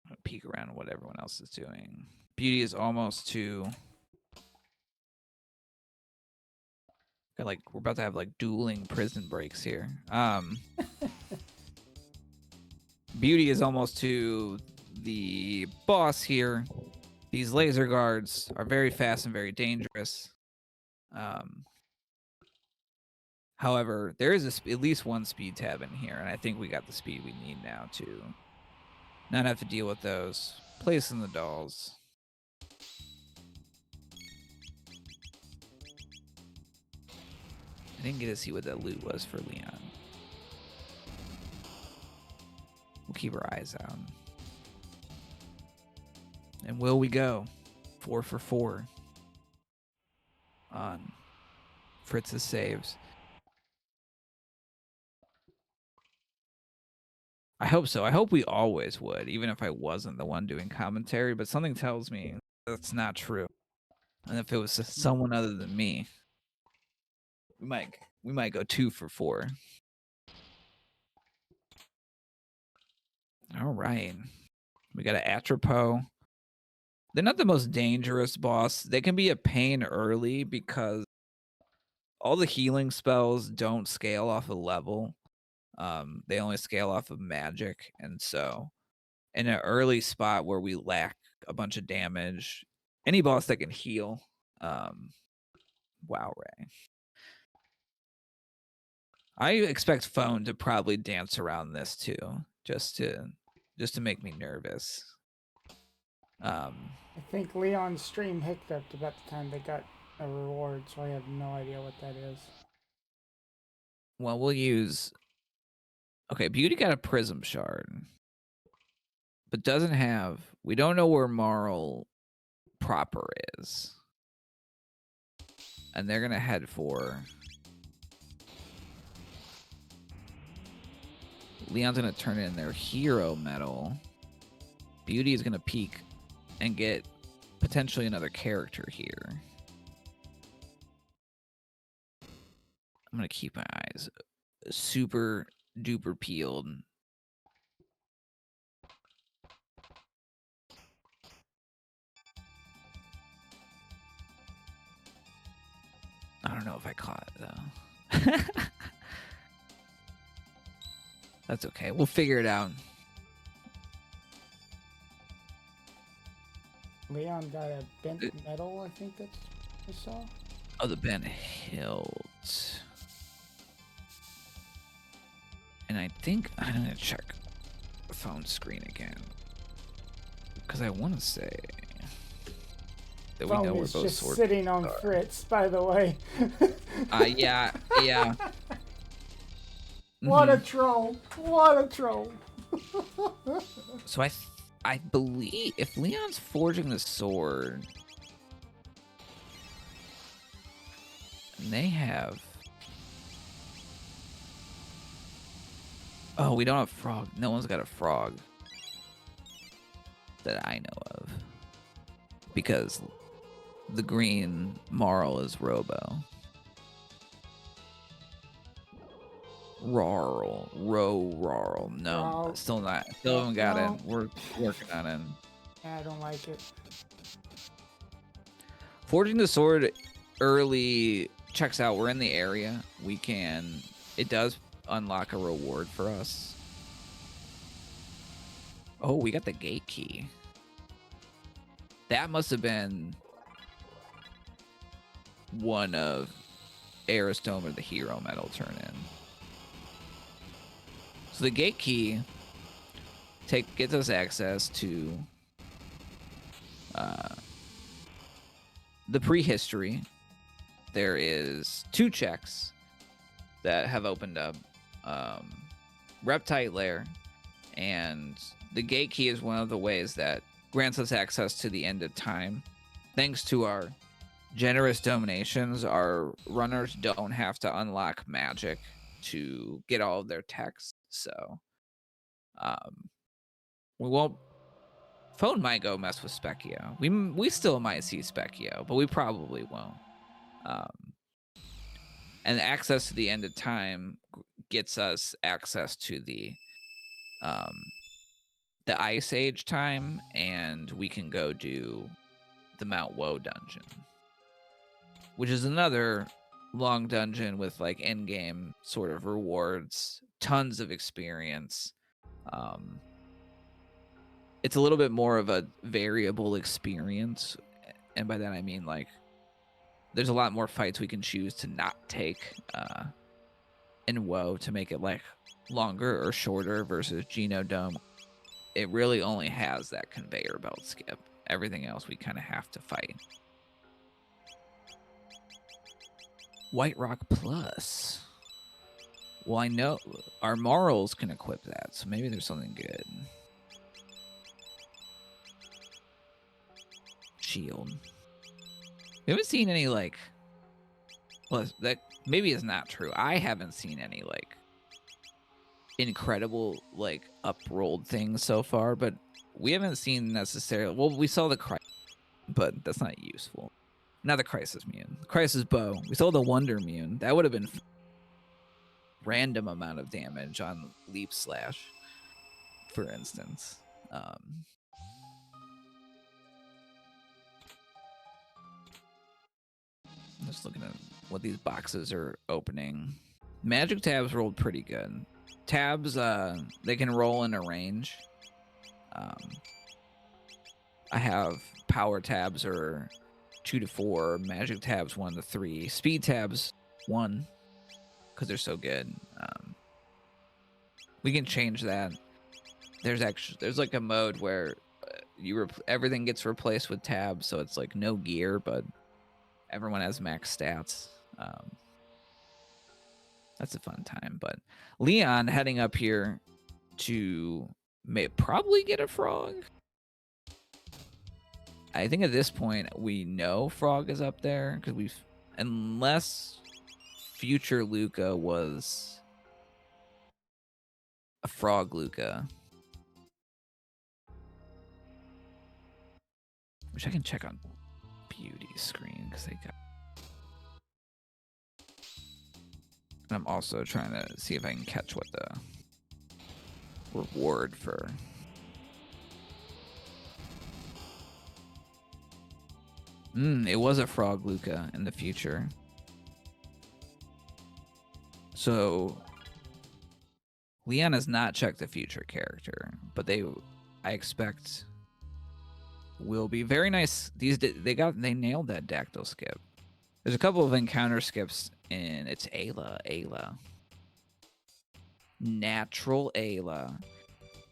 I'll peek around what everyone else is doing. Beauty is almost to. Like we're about to have like dueling prison breaks here. Beauty is almost to the boss here. These laser guards are very fast and very dangerous. However, there is at least one speed tab in here, and I think we got the speed we need now to not have to deal with those. Placing the dolls. I didn't get to see what that loot was for Leon. We'll keep our eyes out. And will we go 4 for 4 on Fritz's saves? I hope so. I hope we always would, even if I wasn't the one doing commentary, but something tells me that's not true. And if it was someone other than me, we might go 2 for 4. All right. We got an Atropo. They're not the most dangerous boss. They can be a pain early because all the healing spells don't scale off a level. They only scale off of magic. And so in an early spot where we lack a bunch of damage, any boss that can heal, wow, Ray. I expect Phone to probably dance around this too, just to make me nervous. I think Leon's stream hiccuped about the time they got a reward, so I have no idea what that is. Well, we'll use. Okay, Beauty got a Prism Shard, but doesn't have. We don't know where Marl proper is, and they're gonna head for. Leon's gonna turn in their Hero Metal. Beauty is gonna peek and get potentially another character here. I'm gonna keep my eyes super duper peeled. don't know if I caught it though. That's okay. We'll figure it out. Leon got a bent metal, I think that's I saw. Oh, the bent hilt. And I think I'm gonna check the phone screen again. Because I want to say that we know we're both just swords. Sitting on Fritz, by the way. Yeah. What a troll! What a troll! So I believe if Leon's forging the sword, and they have. Oh, we don't have frog. No one's got a frog that I know of. Because the green Marl is Robo. Rarl. No, still not. Still haven't got it. We're working on it. I don't like it. Forging the sword early checks out. We're in the area. We can. It does unlock a reward for us. Oh, we got the gate key. That must have been one of Aristome or the hero metal turn in. So the gate key gets us access to the prehistory. There is 2 checks that have opened up. Reptite Lair, and the gate key is one of the ways that grants us access to the end of time. Thanks to our generous donations, our runners don't have to unlock magic to get all of their techs. So we won't. Phone might go mess with Specchio. We still might see Specchio, but we probably won't. And access to the end of time gets us access to the Ice Age time, and we can go do the Mount Woe dungeon, which is another long dungeon with like end game sort of rewards, tons of experience. It's a little bit more of a variable experience, and by that I mean like there's a lot more fights we can choose to not take in WoW to make it like longer or shorter versus Genodome. It really only has that conveyor belt skip. Everything else we kind of have to fight. White Rock Plus. Well, I know our Marls can equip that, so maybe there's something good. Shield. We haven't seen any like. Well, that maybe is not true. I haven't seen any like incredible like up-rolled things so far, but we haven't seen necessarily. Well, we saw the crisis, but that's not useful. Not the crisis mune. Crisis bow. We saw the wonder mune. That would have been random amount of damage on leap slash, for instance. Just looking at what these boxes are opening. Magic tabs rolled pretty good. Tabs, they can roll in a range. I have power tabs are 2 to 4, magic tabs 1 to 3, speed tabs 1 because they're so good. We can change that. There's like a mode where everything gets replaced with tabs, so it's like no gear, but everyone has max stats. That's a fun time. But Leon heading up here to probably get a frog. I think at this point we know frog is up there because unless future Luca was a frog Luca, which I can check on Beauty screen because they got. And I'm also trying to see if I can catch what the reward for. It was a frog Luca in the future. So Leon has not checked the future character, but I expect will be very nice. They nailed that dactyl skip. There's a couple of encounter skips in it's Ayla. Natural Ayla.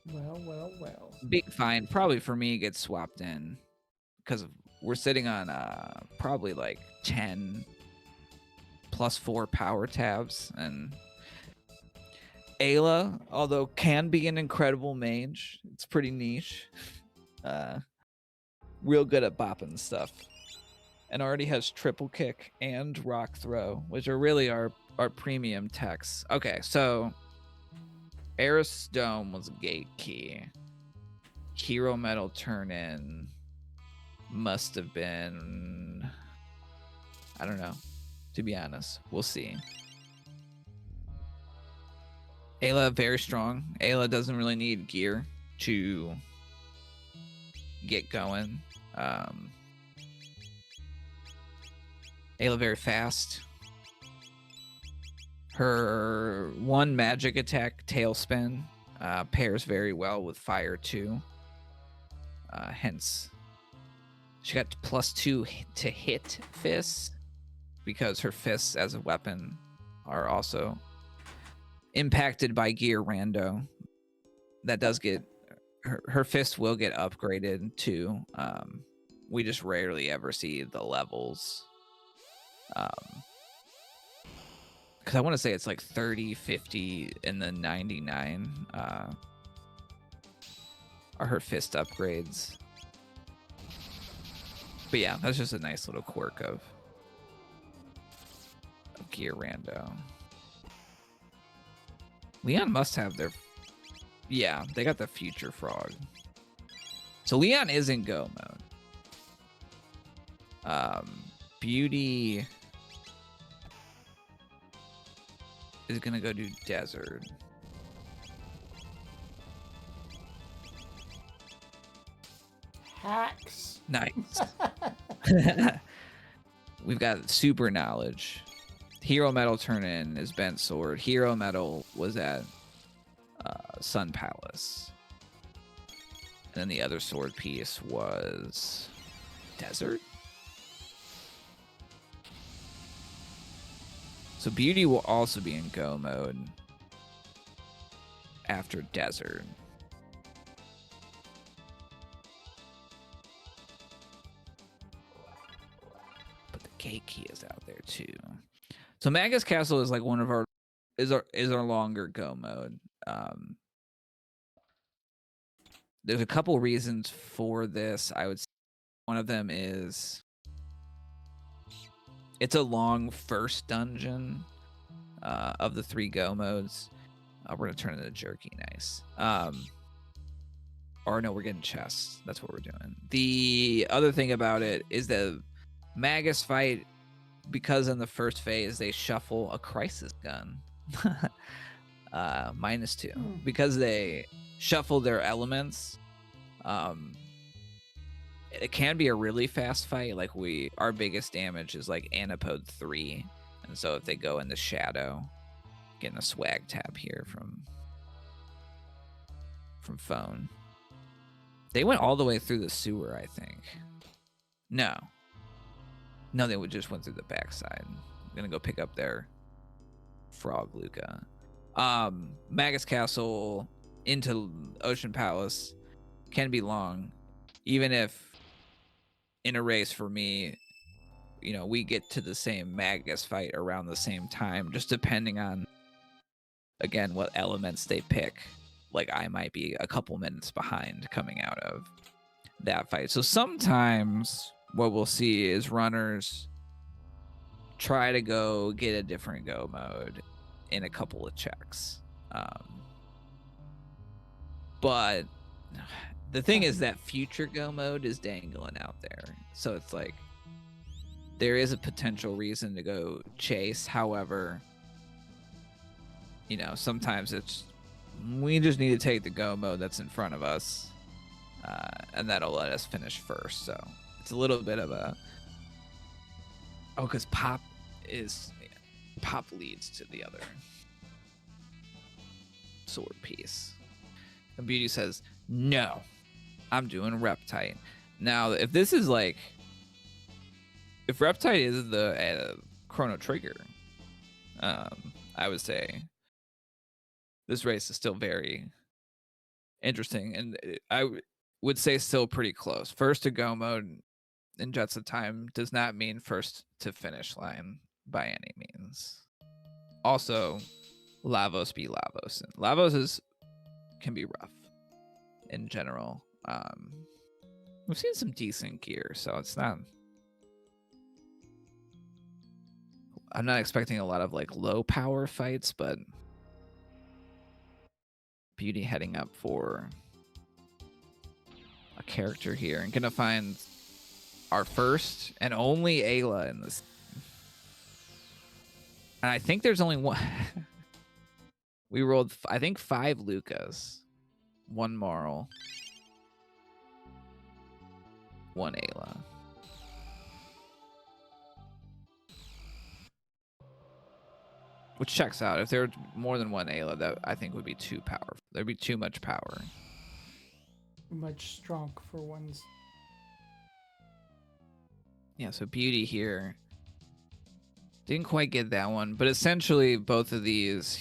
Well. Big find. Probably for me gets swapped in because we're sitting on probably like 10 +4 power tabs, and Ayla, although can be an incredible mage, it's pretty niche. Real good at bopping stuff. And already has triple kick and rock throw, which are really our premium techs. Okay, so Eris Dome was gate key. Hero Metal turn in must have been, I don't know, to be honest. We'll see. Ayla very strong. Ayla doesn't really need gear to get going. Ayla very fast. Her one magic attack, Tailspin, pairs very well with fire too. Hence, she got +2 to hit fists because her fists as a weapon are also impacted by gear rando. That does get her fist will get upgraded too. We just rarely ever see the levels. Because I want to say it's like 30, 50, and then 99 are her fist upgrades. But yeah, that's just a nice little quirk of gear rando. Leon must have their... Yeah, they got the future frog. So Leon is in go mode. Beauty is gonna go do desert. Hacks. Nice. We've got super knowledge. Hero Metal turn in is Bent Sword. Hero Metal was at Sun Palace. And then the other sword piece was Desert. So Beauty will also be in go mode after Desert. But the gate key is out there too. So Magus Castle is like one of our longer go mode. There's a couple reasons for this. I would say one of them is it's a long first dungeon of the 3 go modes. We're gonna turn into jerky, nice. Or no, we're getting chests. That's what we're doing. The other thing about it is the Magus fight, because in the first phase they shuffle a crisis gun. -2. Because they shuffle their elements. It can be a really fast fight. Like our biggest damage is like Antipode 3. And so if they go in the shadow, getting a swag tab here from phone. They went all the way through the sewer, I think. No, they just went through the backside. I'm gonna go pick up their Frog Luca. Magus Castle into Ocean Palace can be long, even if in a race for me, we get to the same Magus fight around the same time, just depending on, again, what elements they pick. Like I might be a couple minutes behind coming out of that fight. So sometimes what we'll see is runners try to go get a different go mode in a couple of checks. But the thing is that future go mode is dangling out there. So it's like there is a potential reason to go chase. However, sometimes we just need to take the go mode that's in front of us, and that'll let us finish first. So it's a little bit of a... Oh, because pop leads to the other. sword piece. And Beauty says, no, I'm doing Reptite. Now, if this is like, if Reptite is the Chrono Trigger, I would say this race is still very interesting, and I would say still pretty close. First to go mode in Jets of Time does not mean first to finish line by any means. Also, Lavos be Lavos. And Lavos can be rough in general. We've seen some decent gear, so it's not. I'm not expecting a lot of like low power fights, but Beauty heading up for a character here and gonna find our first and only Ayla in this. And I think there's only one. We rolled, I think, 5 Lucas, 1 Marl, 1 Ayla. Which checks out. If there were more than 1 Ayla, that I think would be too powerful. There'd be too much power. Much strong for one's. Yeah, so Beauty here. Didn't quite get that one, but essentially both of these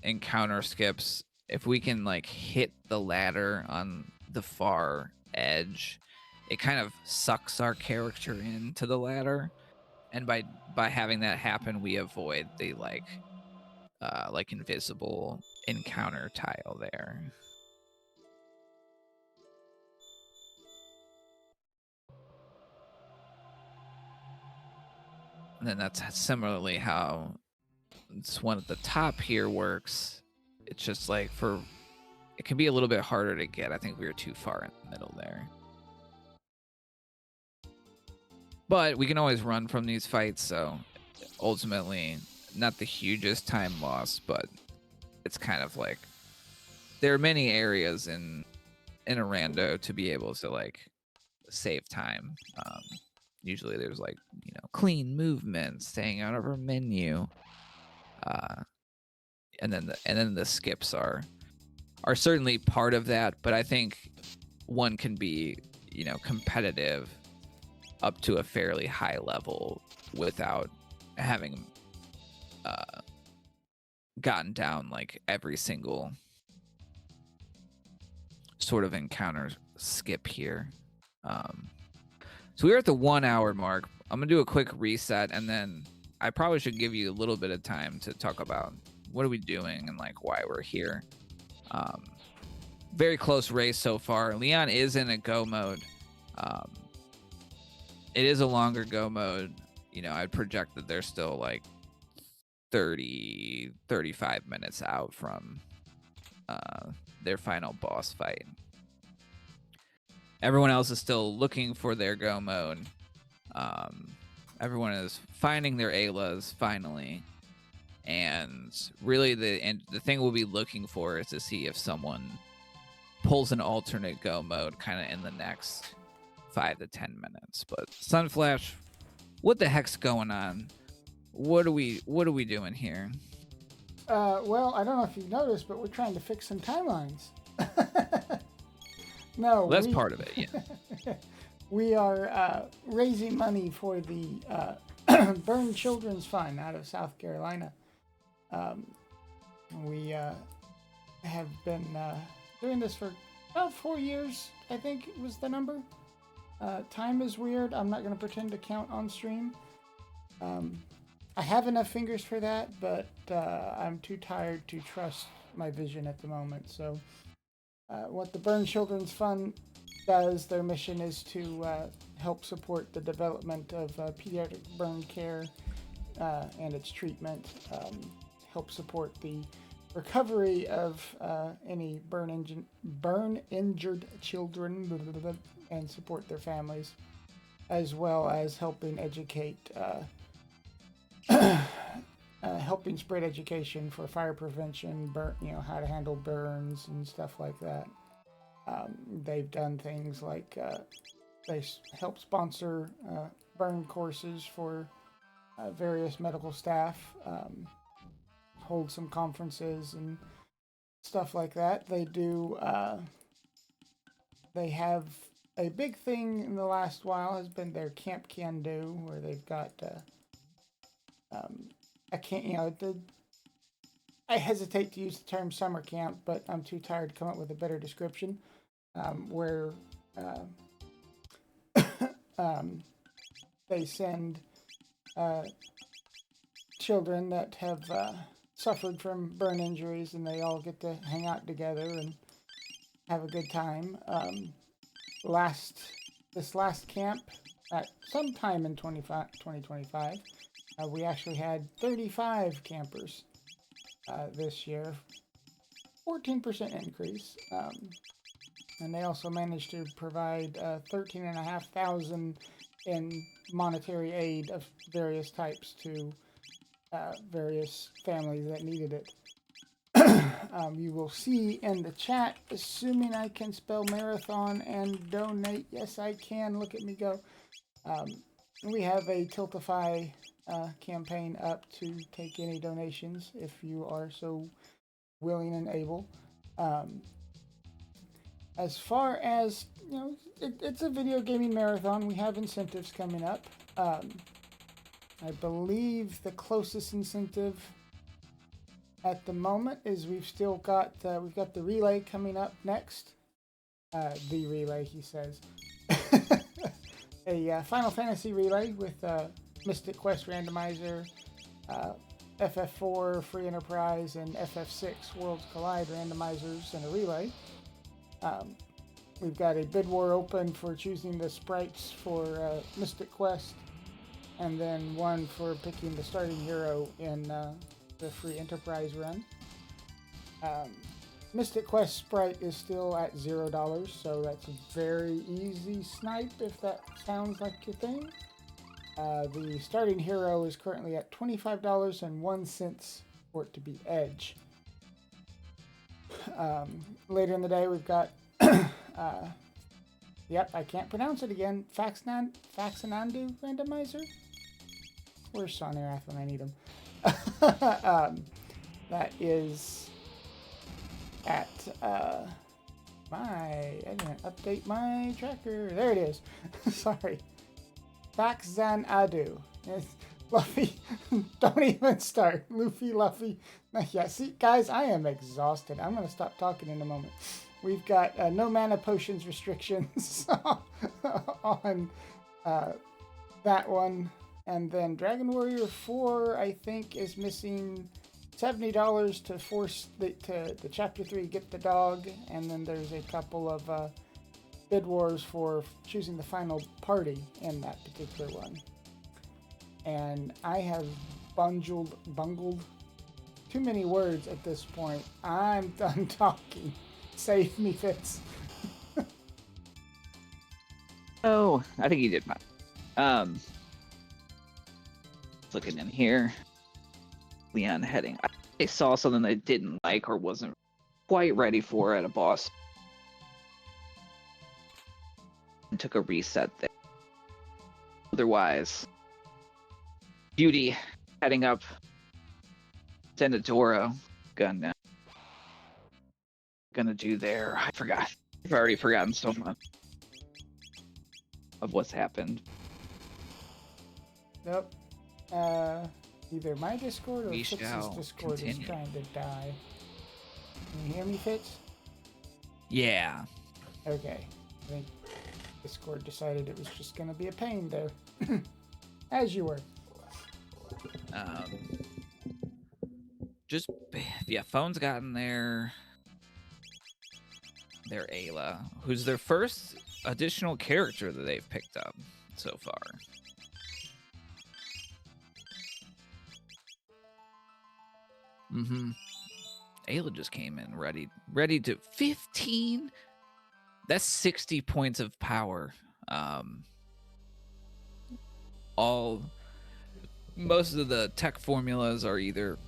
encounter skips, if we can like hit the ladder on the far edge, it kind of sucks our character into the ladder. And by having that happen, we avoid the like invisible encounter tile there. And then that's similarly how this one at the top here works. It's just like it can be a little bit harder to get. I think we were too far in the middle there. But we can always run from these fights, so ultimately not the hugest time loss, but it's kind of like there are many areas in a rando to be able to like save time. Usually there's like, clean movement, staying out of our menu. And then the skips are certainly part of that, but I think one can be, competitive up to a fairly high level without having gotten down like every single sort of encounter skip here. So we're at the 1 hour mark. I'm gonna do a quick reset, and then I probably should give you a little bit of time to talk about what are we doing and like why we're here. Very close race so far. Leon is in a go mode. It is a longer go mode. I'd project that they're still like 35 minutes out from their final boss fight. Everyone else is still looking for their go mode. Everyone is finding their Aylas finally. And really the thing we'll be looking for is to see if someone pulls an alternate go mode kind of in the next 5 to 10 minutes. But Sunflash, what the heck's going on? What are we doing here? Well, I don't know if you've noticed, but we're trying to fix some timelines. No, that's part of it. Yeah. We are raising money for the Burn Children's Fund out of South Carolina. We have been doing this for about 4 years, I think was the number. Time is weird. I'm not going to pretend to count on stream. I have enough fingers for that, but I'm too tired to trust my vision at the moment. So what the Burn Children's Fund does, their mission is to help support the development of pediatric burn care and its treatment, help support the recovery of any burn-injured children and support their families, as well as helping educate, helping spread education for fire prevention, how to handle burns and stuff like that. They've done things like they help sponsor burn courses for various medical staff, hold some conferences, and stuff like that. They do. They have a big thing in the last while has been their Camp Can Do, where they've got. I can't, I hesitate to use the term summer camp, but I'm too tired to come up with a better description. Where they send children that have suffered from burn injuries, and they all get to hang out together and have a good time. This last camp, at some time in 2025, we actually had 35 campers this year, 14% increase. And they also managed to provide 13,500 in monetary aid of various types to various families that needed it. You will see in the chat, assuming I can spell marathon and donate. Yes, I can. Look at me go. We have a Tiltify campaign up to take any donations if you are so willing and able. As far as, it's a video gaming marathon. We have incentives coming up. I believe the closest incentive at the moment is we've got the relay coming up next. The relay, he says. A Final Fantasy relay with Mystic Quest Randomizer, FF4 Free Enterprise, and FF6 Worlds Collide randomizers in a relay. We've got a bid war open for choosing the sprites for Mystic Quest, and then one for picking the starting hero in the Free Enterprise run. Mystic Quest sprite is still at $0, so that's a very easy snipe if that sounds like your thing. The starting hero is currently at $25.01 for it to be Edge. Later in the day, we've got, yep, I can't pronounce it again, Faxanandu randomizer? Where's Sonirath when I need him? That is at, I didn't update my tracker. There it is. Sorry. Faxanadu. It's Luffy. Don't even start. Luffy. Yeah, see, guys, I am exhausted. I'm going to stop talking in a moment. We've got no mana potions restrictions on that one. And then Dragon Warrior 4, I think, is missing $70 to force the Chapter 3 Get the Dog. And then there's a couple of bid wars for choosing the final party in that particular one. And I have bungled too many words at this point. I'm done talking. Save me, Fitz. Oh, I think you did fine. Looking in here, Leon heading. I saw something I didn't like or wasn't quite ready for at a boss, and took a reset there. Otherwise, Beauty heading up Senatoro. Gonna do there. I forgot. I've already forgotten so much of what's happened. Nope. Either my Discord or Fitz's Discord is trying to die. Can you hear me, Fitz? Yeah. Okay. I think Discord decided it was just going to be a pain there. As you were. Phone's gotten their Ayla, who's their first additional character that they've picked up so far. Ayla just came in ready to 15. That's 60 points of power. Most of the tech formulas are either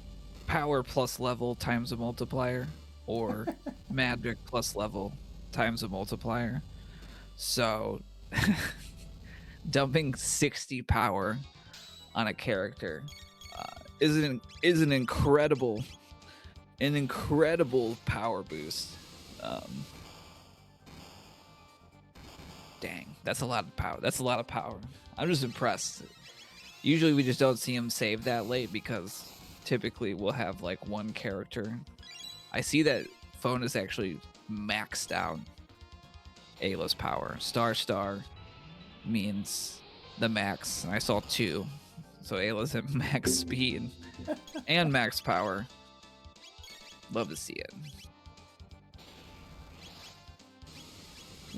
power plus level times a multiplier or magic plus level times a multiplier. So dumping 60 power on a character is an incredible an incredible power boost. Dang, that's a lot of power. That's a lot of power. I'm just impressed. Usually we just don't see him save that late because typically we'll have like one character. I see that Phone is actually maxed out Ayla's power. Star means the max. And I saw 2. So Ayla's at max speed and max power. Love to see it.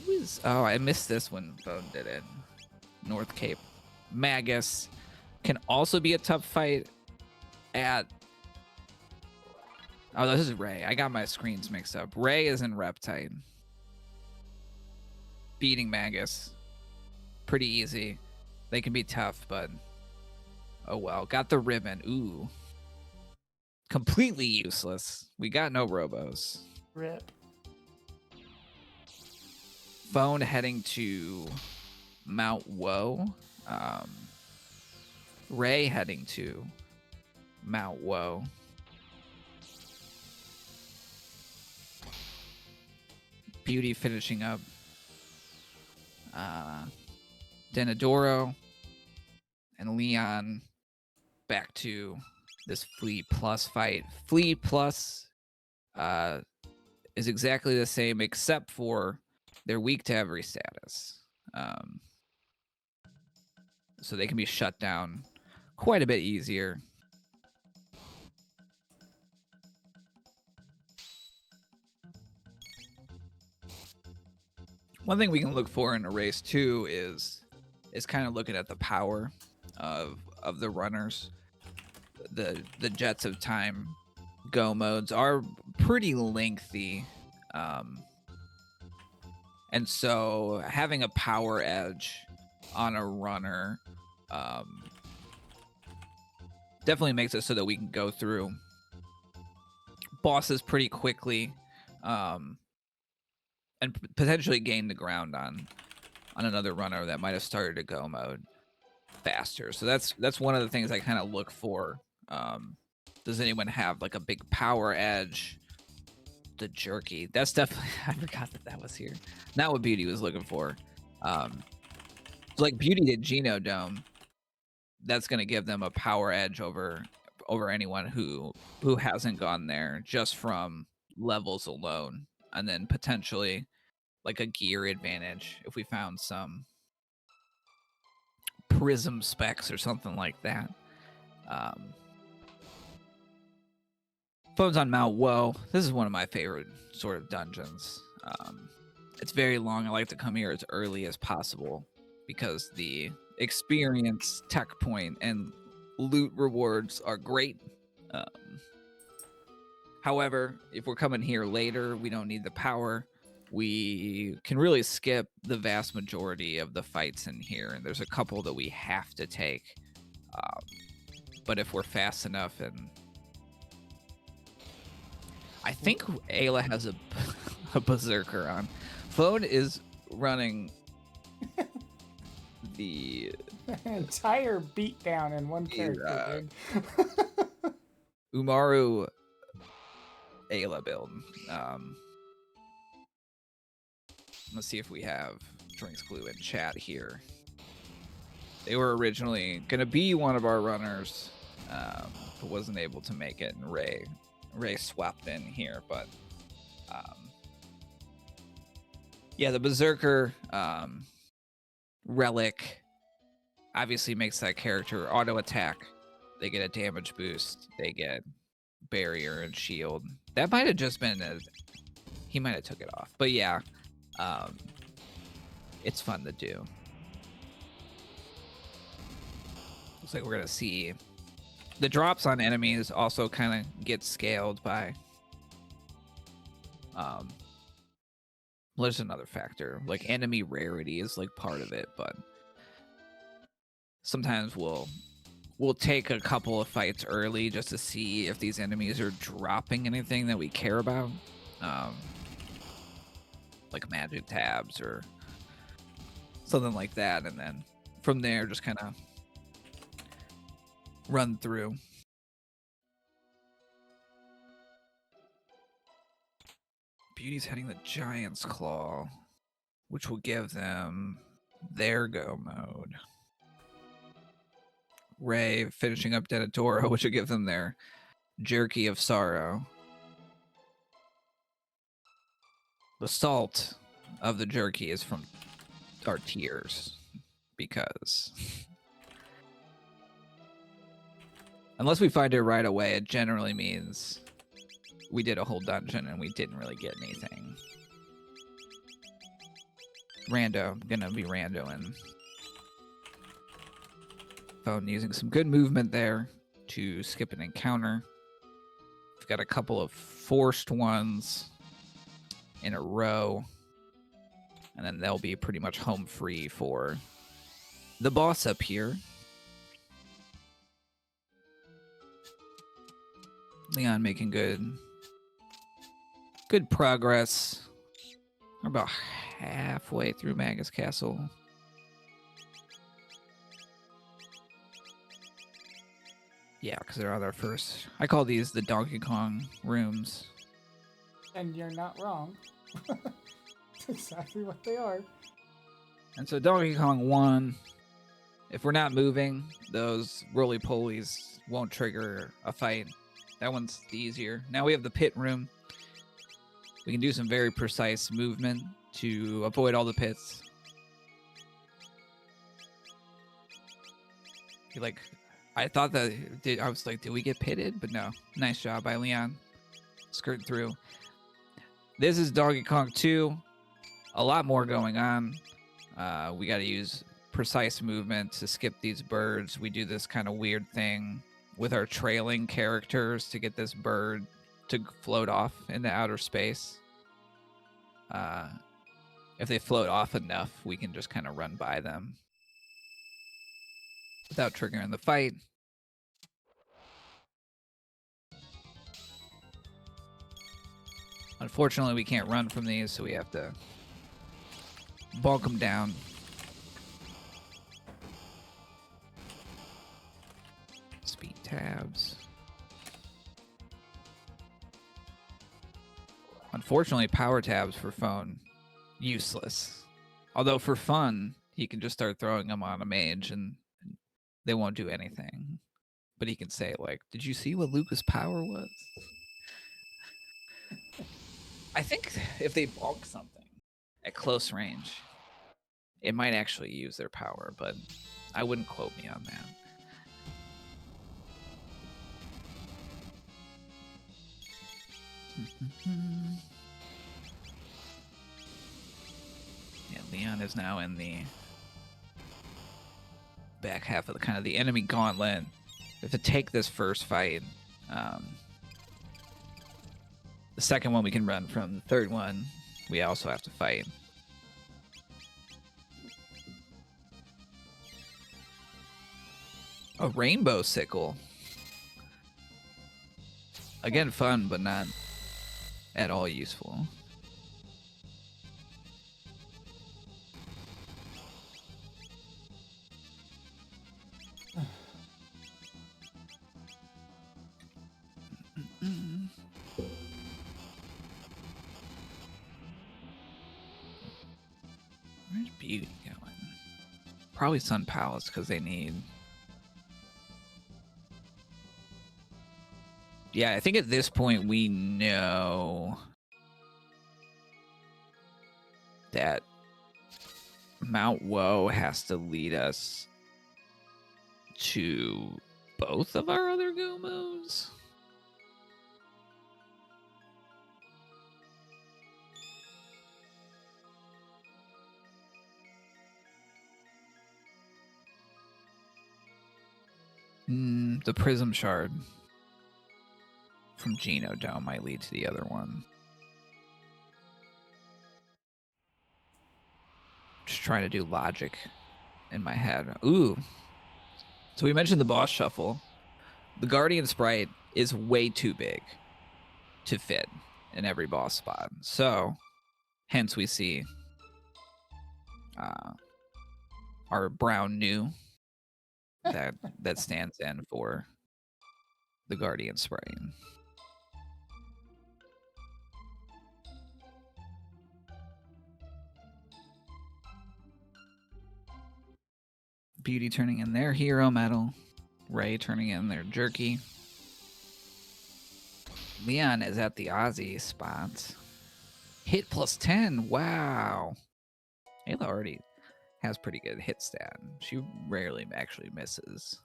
Who is... Oh, I missed this when Phone did it. North Cape. Magus can also be a tough fight at... Oh, this is Ray. I got my screens mixed up. Ray is in Reptite. Beating Magus. Pretty easy. They can be tough, but... Oh well. Got the ribbon. Ooh. Completely useless. We got no robos. Rip. Phone heading to Mount Woe. Ray heading to Mount Woe. Beauty finishing up Denadoro, and Leon back to this Fleet Plus fight. Fleet Plus is exactly the same except for they're weak to every status. So they can be shut down quite a bit easier. One thing we can look for in a race too is kind of looking at the power of the runners. The Jets of Time go modes are pretty lengthy, and so having a power edge on a runner definitely makes it so that we can go through bosses pretty quickly. And potentially gain the ground on another runner that might have started a go mode faster. So that's one of the things I kind of look for. Does anyone have like a big power edge? The jerky. That's definitely... I forgot that was here. Not what Beauty was looking for. So like Beauty did Geno Dome. That's going to give them a power edge over anyone who hasn't gone there just from levels alone. And then potentially like a gear advantage if we found some prism specs or something like that. Phones on Mount Woe. This is one of my favorite sort of dungeons. It's very long. I like to come here as early as possible because the experience, tech point, and loot rewards are great. However, if we're coming here later, we don't need the power. We can really skip the vast majority of the fights in here, and there's a couple that we have to take. But if we're fast enough, and I think Ayla has a berserker on. Phone is running the entire beatdown in one character. Umaru Ayla build. Let's see if we have Drinks Glue in chat here. They were originally going to be one of our runners, but wasn't able to make it, and Ray swapped in here. But yeah, the Berserker relic obviously makes that character auto attack. They get a damage boost. They get barrier and shield. That might have just been he might have took it off, but yeah, it's fun to do. Looks like we're gonna see the drops on enemies also kind of get scaled by well, there's another factor, like enemy rarity is like part of it, but sometimes we'll take a couple of fights early just to see if these enemies are dropping anything that we care about, like magic tabs or something like that, and then from there just kind of run through. Beauty's heading the Giant's Claw, which will give them their go mode. Ray finishing up Denatoro, which will give them their Jerky of Sorrow. The salt of the jerky is from our tears, because unless we find it right away, it generally means we did a whole dungeon and we didn't really get anything. Rando, gonna be randoing. Phone using some good movement there to skip an encounter. We've got a couple of forced ones in a row, and then they'll be pretty much home free for the boss up here. Leon making good progress. We're about halfway through Magus Castle. Yeah, because they're on their first. I call these the Donkey Kong rooms. And you're not wrong. That's exactly what they are. And so Donkey Kong 1, if we're not moving, those roly-polies won't trigger a fight. That one's the easier. Now we have the pit room. We can do some very precise movement to avoid all the pits. You're like, I thought that, I was like, did we get pitted? But no. Nice job by Leon. Skirt through. This is Donkey Kong 2. A lot more going on. We got to use precise movement to skip these birds. We do this kind of weird thing with our trailing characters to get this bird to float off into outer space. If they float off enough, we can just kind of run by them without triggering the fight. Unfortunately, we can't run from these, so we have to bonk them down. Speed tabs. Unfortunately, power tabs for phone, useless. Although for fun, he can just start throwing them on a mage and they won't do anything. But he can say, like, did you see what Lucas' power was? I think if they bulk something at close range, it might actually use their power, but I wouldn't quote me on that. Yeah, Leon is now in the back half of the kind of the enemy gauntlet. We have to take this first fight. The second one we can run from. The third one we also have to fight. A rainbow sickle. Again, fun, but not at all useful. Where's Beauty going? Probably Sun Palace, because they need... Yeah, I think at this point we know that Mount Woe has to lead us to both of our other go moves. The Prism Shard from Geno Dome might lead to the other one. Just trying to do logic in my head. Ooh. So we mentioned the boss shuffle. The Guardian Sprite is way too big to fit in every boss spot. So, hence we see our brown new that stands in for the Guardian Sprite. Beauty turning in their hero medal. Ray turning in their jerky. Leon is at the Aussie spot. Hit plus 10. Wow. Ayla already has pretty good hit stat. She rarely actually misses.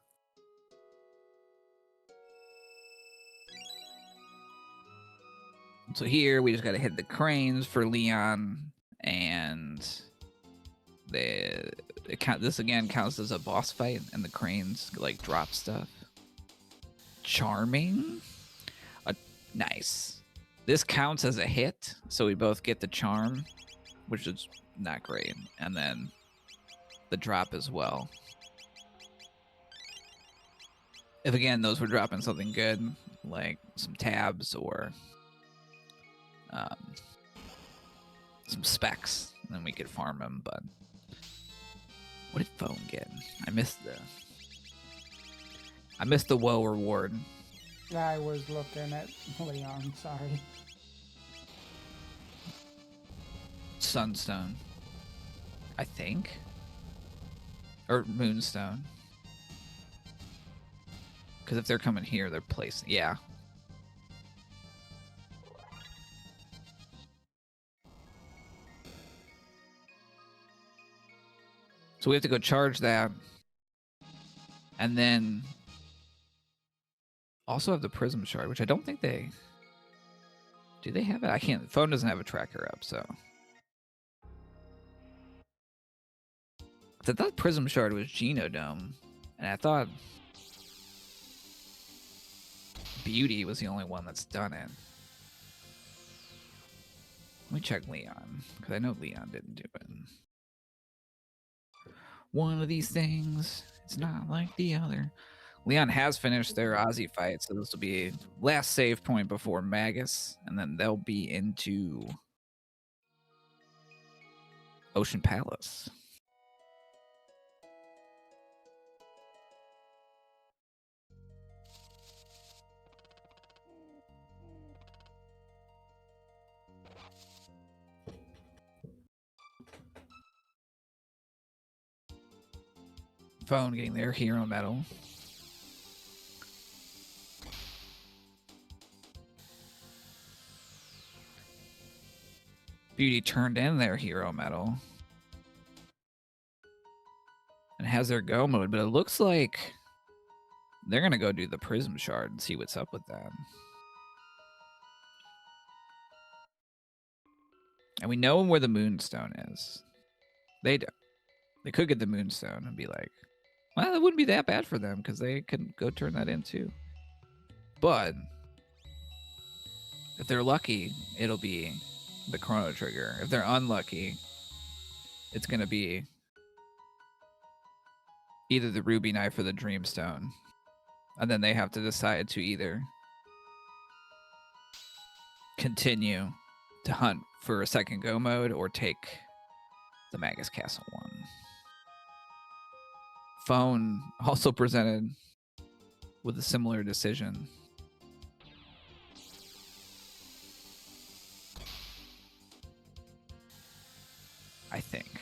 So here we just got to hit the cranes for Leon, and this again counts as a boss fight, and the cranes like drop stuff. Charming. Nice. This counts as a hit, so we both get the charm, which is not great, and then the drop as well. If again those were dropping something good, like some tabs or some specs, and then we could farm them. But what did Phone get? I missed the woe reward. I was looking at Leon, sorry. Sunstone, I think, or Moonstone. Because if they're coming here, they're placing. Yeah. So we have to go charge that, and then also have the Prism Shard, which I don't think they... Do they have it? I can't... Phone doesn't have a tracker up, so... I thought Prism Shard was Genodome, and I thought Beauty was the only one that's done it. Let me check Leon, because I know Leon didn't do it. One of these things, it's not like the other. Leon has finished their Aussie fight, so this will be last save point before Magus, and then they'll be into Ocean Palace. Phone getting their hero medal. Beauty turned in their hero medal and has their go mode, but it looks like they're going to go do the Prism Shard and see what's up with that. And we know where the Moonstone is. They could get the Moonstone and be like, well, it wouldn't be that bad for them because they could go turn that in too. But if they're lucky, it'll be the Chrono Trigger. If they're unlucky, it's going to be either the Ruby Knife or the Dreamstone. And then they have to decide to either continue to hunt for a second go mode or take the Magus Castle one. Phone also presented with a similar decision. I think.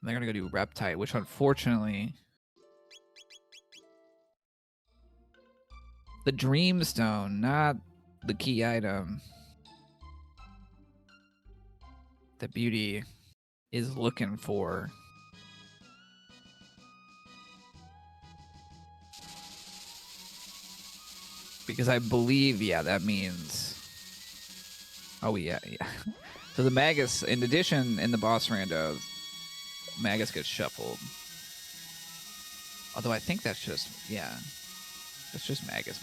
They're going to go do Reptite, which unfortunately... The Dreamstone, not the key item that Beauty is looking for. Because I believe, yeah, that means... Oh, yeah. So the Magus, in addition, in the boss rando, Magus gets shuffled. Although I think that's just, yeah. That's just Magus.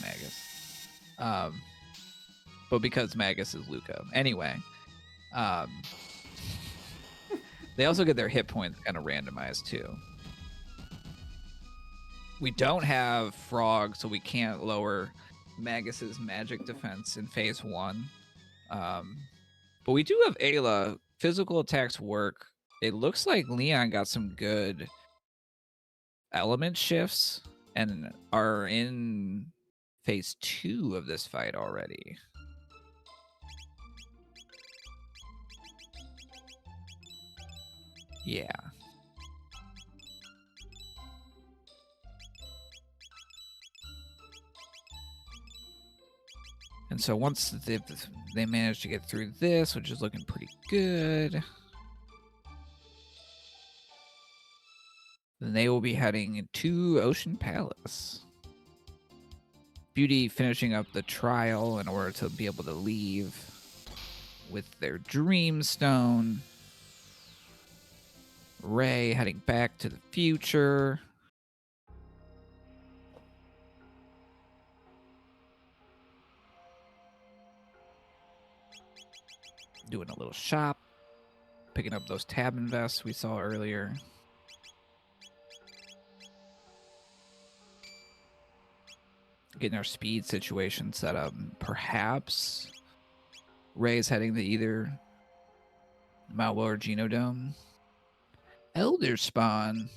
But because Magus is Luca. Anyway. They also get their hit points kind of randomized, too. We don't have Frog, so we can't lower Magus's magic defense in phase 1. But we do have Ayla. Physical attacks work. It looks like Leon got some good element shifts and are in phase 2 of this fight already. Yeah. And so once they manage to get through this, which is looking pretty good, then they will be heading to Ocean Palace. Beauty finishing up the trial in order to be able to leave with their Dream Stone. Ray heading back to the future. Doing a little shop. Picking up those tab invests we saw earlier. Getting our speed situation set up. Perhaps Ray's heading to either Mount Woe or Genodome. Elder Spawn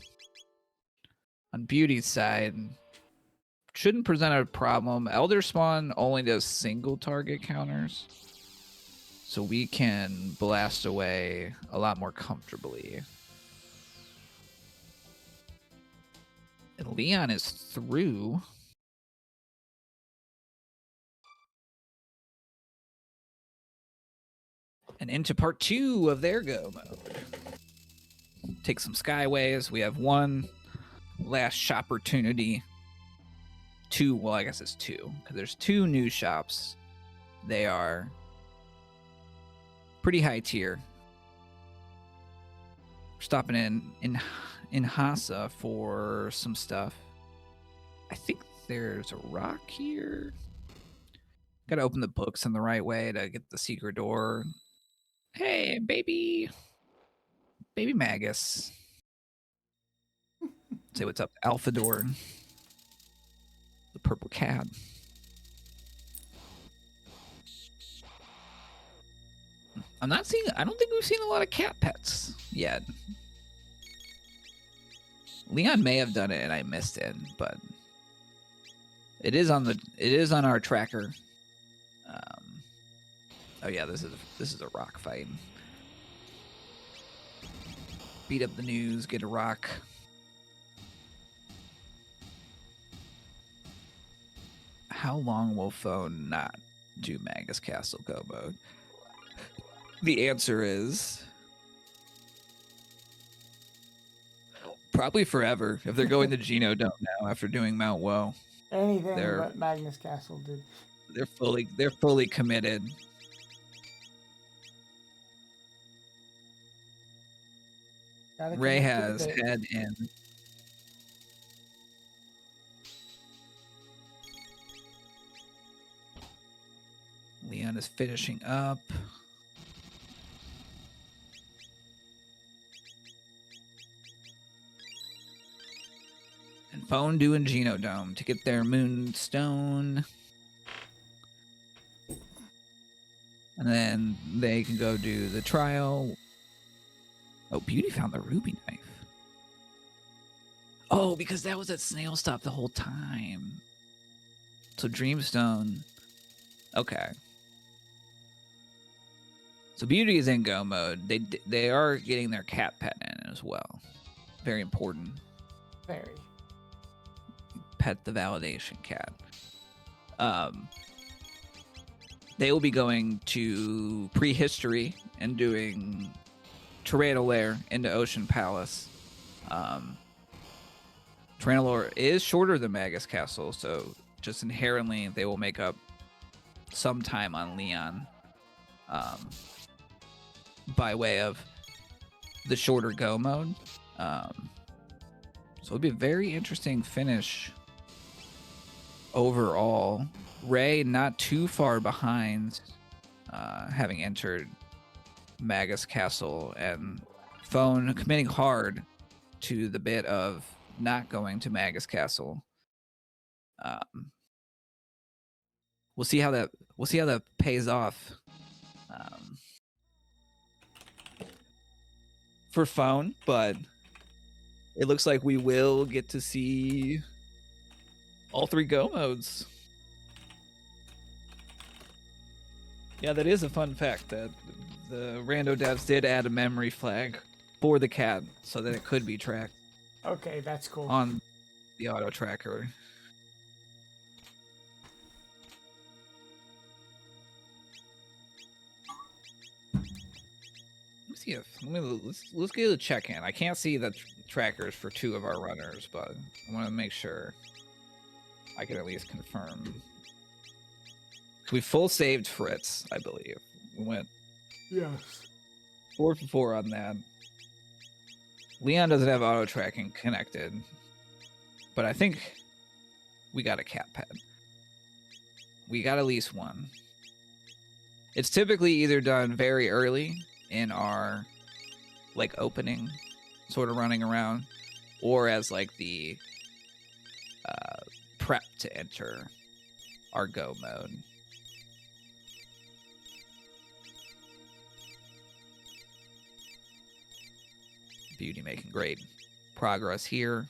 on Beauty's side shouldn't present a problem. Elder Spawn only does single target counters, so we can blast away a lot more comfortably. And Leon is through. And into part 2 of their go mode. Take some skyways. We have one last shop opportunity. Two, well, I guess it's two, because there's 2 new shops. They are pretty high tier. We're stopping in Hasa for some stuff. I think there's a rock here. Gotta open the books in the right way to get the secret door. Hey, baby Magus. Say what's up, Alpha Door. The purple cat. I don't think we've seen a lot of cat pets yet. Leon may have done it and I missed it, but it is on our tracker. Oh yeah, this is a rock fight. Beat up the news, get a rock. How long will phone not do Magus Castle go mode? The answer is probably forever if they're going to Genodome now after doing Mount Woe. Anything but Magnus Castle did. They're fully committed. Ray has head in. Leon is finishing up. And Phone doing Genodome to get their Moonstone. And then they can go do the trial. Oh, Beauty found the ruby knife. Oh, because that was at Snail Stop the whole time. So Dreamstone. Okay. So Beauty is in go mode. They are getting their cat pet in as well. Very important. Very. Pet the validation cat. They will be going to prehistory and doing Tyrannosaur into Ocean Palace. Tyrannosaur is shorter than Magus Castle, so just inherently they will make up some time on Leon by way of the shorter go mode. So it'll be a very interesting finish overall. Ray not too far behind, having entered Magus Castle, and Phone committing hard to the bit of not going to Magus Castle. We'll see how that pays off for Phone, but it looks like we will get to see all 3 go modes. Yeah, that is a fun fact that the Rando devs did add a memory flag for the cat so that it could be tracked Okay, that's cool. on the auto tracker. Let's see if let's get a check in. I can't see the trackers for 2 of our runners, but I want to make sure I can at least confirm. We full saved Fritz, I believe. We went Yes. 4 for 4 on that. Leon doesn't have auto tracking connected, but I think we got a cat pet. We got at least one. It's typically either done very early in our like opening, sort of running around, or as like the prep to enter our go mode. Beauty making great progress here.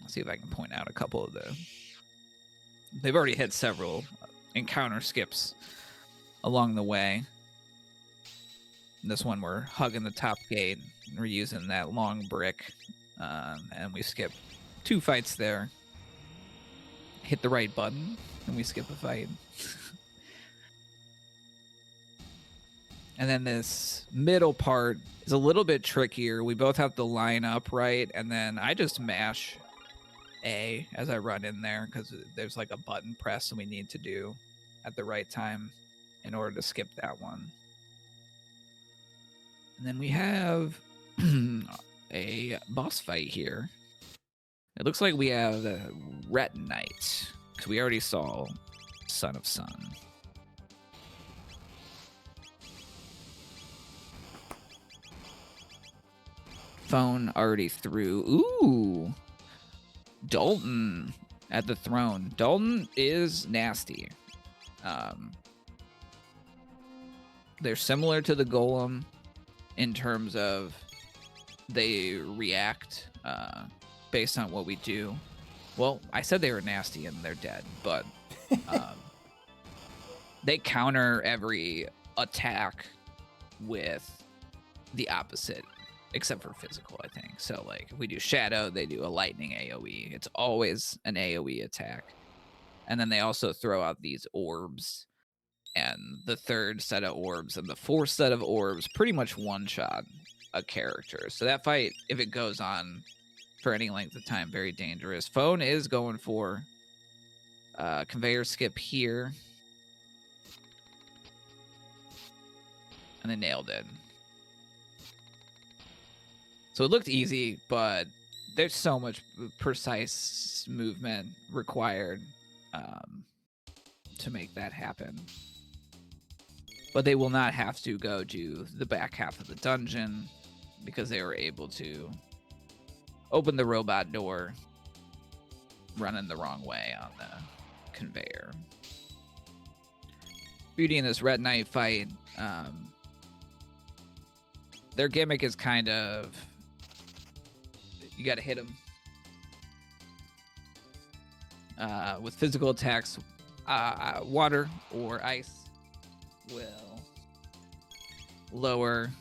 I'll see if I can point out a couple of the... They've already hit several encounter skips along the way. This one, we're hugging the top gate. We're using that long brick. And we skip 2 fights there. Hit the right button, and we skip a fight. And then this middle part is a little bit trickier. We both have to line up right, and then I just mash A as I run in there because there's like a button press that we need to do at the right time in order to skip that one. And then we have a boss fight here. It looks like we have the Ret Knight, because we already saw Son of Sun. Phone already through. Ooh. Dalton at the throne. Dalton is nasty. They're similar to the Golem in terms of they react based on what we do. Well, I said they were nasty and they're dead, but they counter every attack with the opposite, except for physical, I think. So, like, if we do Shadow, they do a lightning AoE. It's always an AoE attack. And then they also throw out these orbs. And the 3rd set of orbs and the 4th set of orbs pretty much one-shot a character. So that fight, if it goes on for any length of time, very dangerous. Phone is going for conveyor skip here. And they nailed it. So it looked easy, but there's so much precise movement required to make that happen. But they will not have to go to the back half of the dungeon because they were able to open the robot door running the wrong way on the conveyor. Beauty in this Red Knight fight, their gimmick is kind of, you got to hit them with physical attacks. Water or ice will lower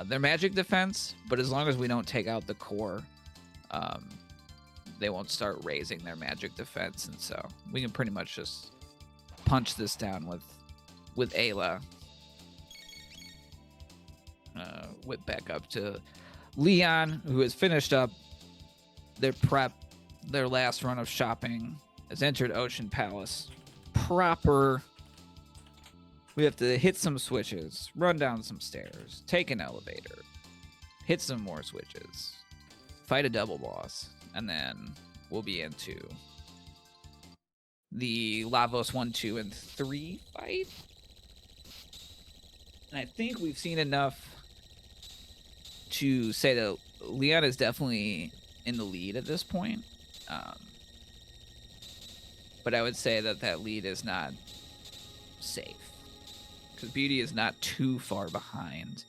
their magic defense, but as long as we don't take out the core, they won't start raising their magic defense, and so we can pretty much just punch this down with Ayla. Whip back up to Leon, who has finished up their prep, their last run of shopping, has entered Ocean Palace proper. We have to hit some switches, run down some stairs, take an elevator, hit some more switches, fight a double boss, and then we'll be into the Lavos 1, 2, and 3 fight. And I think we've seen enough to say that Leon is definitely in the lead at this point. But I would say that that lead is not safe, because Beauty is not too far behind.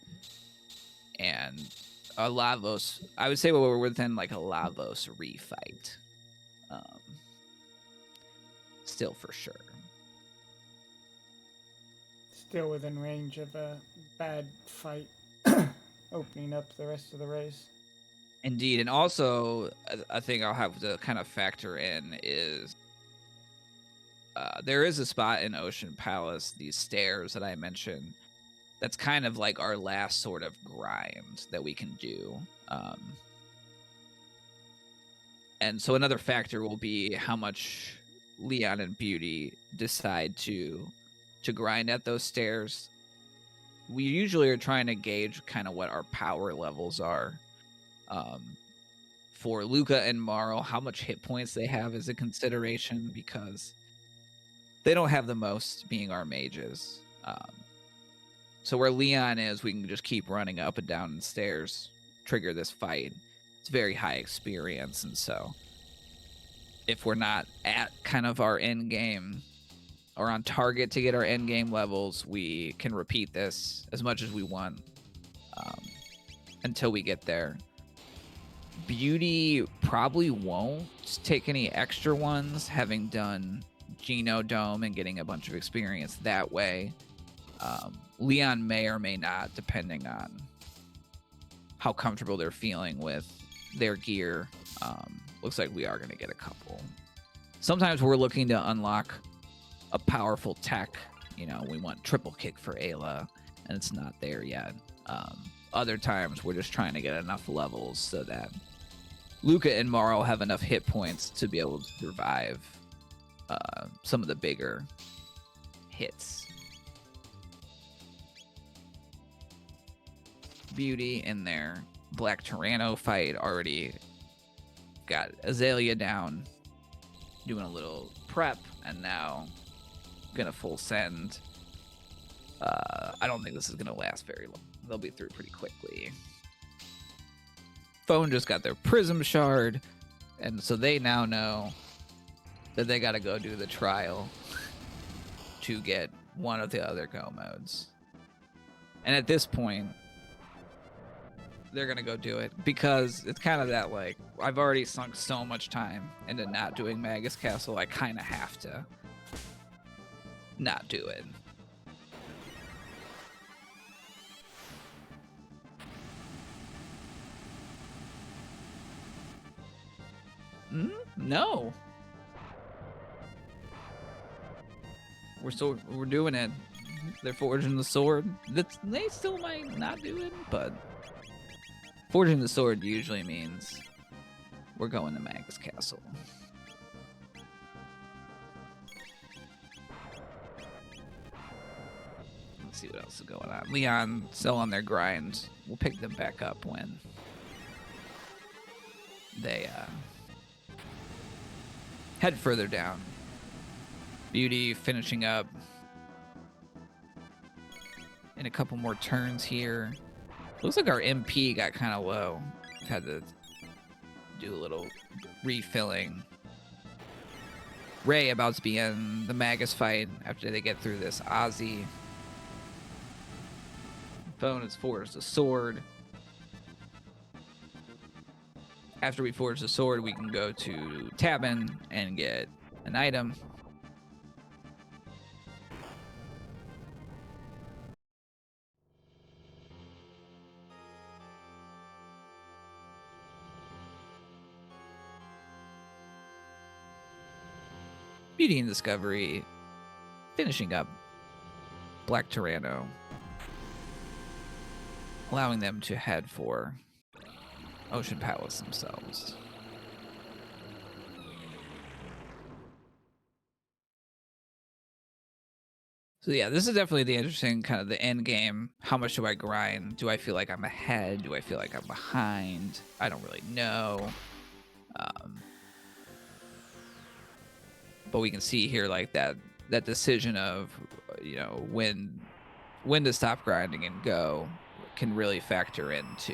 And a Lavos, I would say we're within like a Lavos refight. Still for sure. Still within range of a bad fight. opening up the rest of the race. Indeed, and also a thing I'll have to kind of factor in is there is a spot in Ocean Palace, these stairs that I mentioned, that's kind of like our last sort of grind that we can do. And so another factor will be how much Leon and Beauty decide to grind at those stairs. We usually are trying to gauge kind of what our power levels are. For Luca and Marl, how much hit points they have is a consideration because they don't have the most, being our mages. So where Leon is, we can just keep running up and down the stairs, trigger this fight. It's very high experience, and so if we're not at kind of our end game or on target to get our end game levels, we can repeat this as much as we want until we get there. Beauty probably won't take any extra ones, having done Geno Dome and getting a bunch of experience that way. Leon may or may not, depending on how comfortable they're feeling with their gear. Looks like we are going to get a couple. Sometimes we're looking to unlock a powerful tech. You know, we want triple kick for Ayla, and it's not there yet. Other times we're just trying to get enough levels so that Luca and Marl have enough hit points to be able to survive some of the bigger hits. Beauty in their Black Tyranno fight already got Azalea down, doing a little prep, and now gonna full send. I don't think this is gonna last very long. They'll be through pretty quickly. Phone just got their Prism Shard, and so they now know that they gotta go do the trial to get one of the other go modes. And at this point, they're gonna go do it because it's kind of that, like, I've already sunk so much time into not doing Magus Castle, I kind of have to not do it. No. We're doing it. They're forging the sword. They still might not do it, but forging the sword usually means we're going to Magus Castle. Let's see what else is going on. Leon still on their grind. We'll pick them back up when they head further down. Beauty finishing up in a couple more turns here. Looks like our MP got kind of low. Had to do a little refilling. Ray about to be in the Magus fight after they get through this Ozzy. Phone is forged the sword. After we forge the sword, we can go to Tabin and get an item. Beauty and Discovery finishing up Black Tyranno, allowing them to head for Ocean Palace themselves. So yeah, this is definitely the interesting kind of the end game. How much do I grind? Do I feel like I'm ahead? Do I feel like I'm behind? I don't really know. But we can see here like that decision of, you know, when to stop grinding and go can really factor into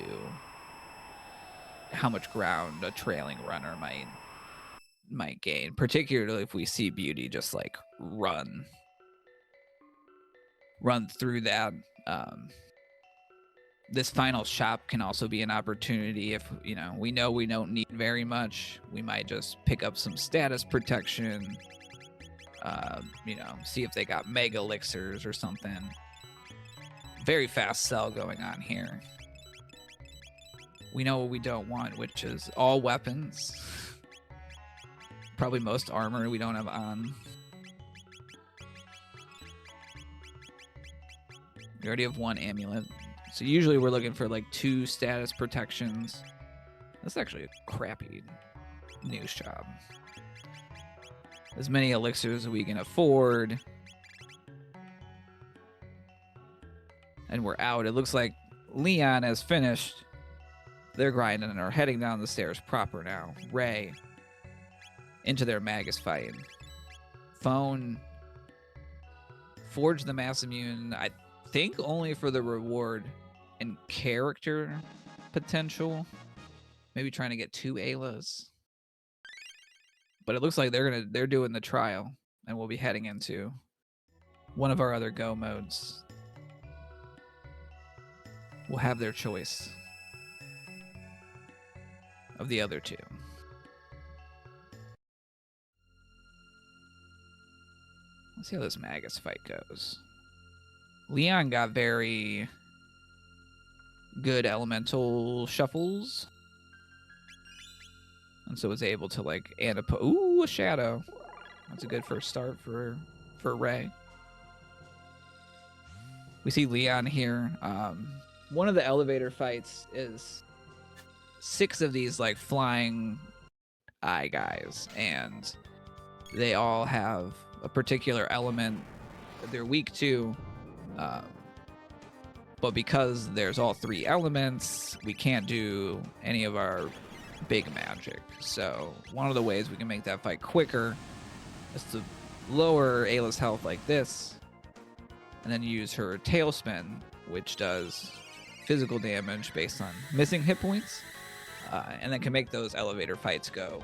how much ground a trailing runner might gain, particularly if we see Beauty just like run through that. This final shop can also be an opportunity if, you know we don't need very much. We might just pick up some status protection, see if they got mega elixirs or something. Very fast sell going on here. we know what we don't want, which is all weapons. Probably most armor we don't have on. We already have 1 amulet. So usually we're looking for like 2 status protections. That's actually a crappy news job. As many elixirs as we can afford. And we're out. It looks like Leon has finished. They're grinding and are heading down the stairs proper now. Ray into their Magus fight. Phone forged the mass immune, I think only for the reward and character potential. Maybe trying to get 2 Aylas. But it looks like they're doing the trial, and we'll be heading into one of our other go modes. We'll have their choice of the other 2. Let's see how this Magus fight goes. Leon got very good elemental shuffles. And so was able to like ooh, a shadow. That's a good first start for Ray. We see Leon here. One of the elevator fights is 6 of these like flying eye guys, and they all have a particular element that they're weak to. But because there's all 3 elements, we can't do any of our big magic. So one of the ways we can make that fight quicker is to lower Ayla's health like this, and then use her tailspin, which does physical damage based on missing hit points, and then can make those elevator fights go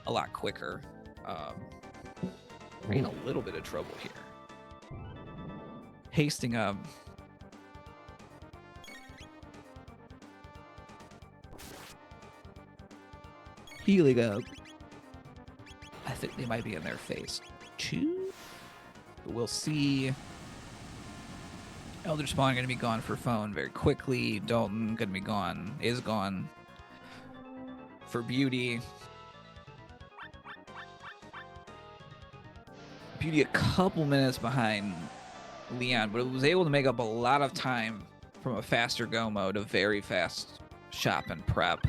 a lot quicker. We're in a little bit of trouble here. Hasting up. Healing up. I think they might be in their phase 2. But we'll see. Elder Spawn going to be gone for phone very quickly. Dalton going to be gone. Is gone for beauty. Beauty a couple minutes behind Leon, but it was able to make up a lot of time from a faster go mode, a very fast shop and prep.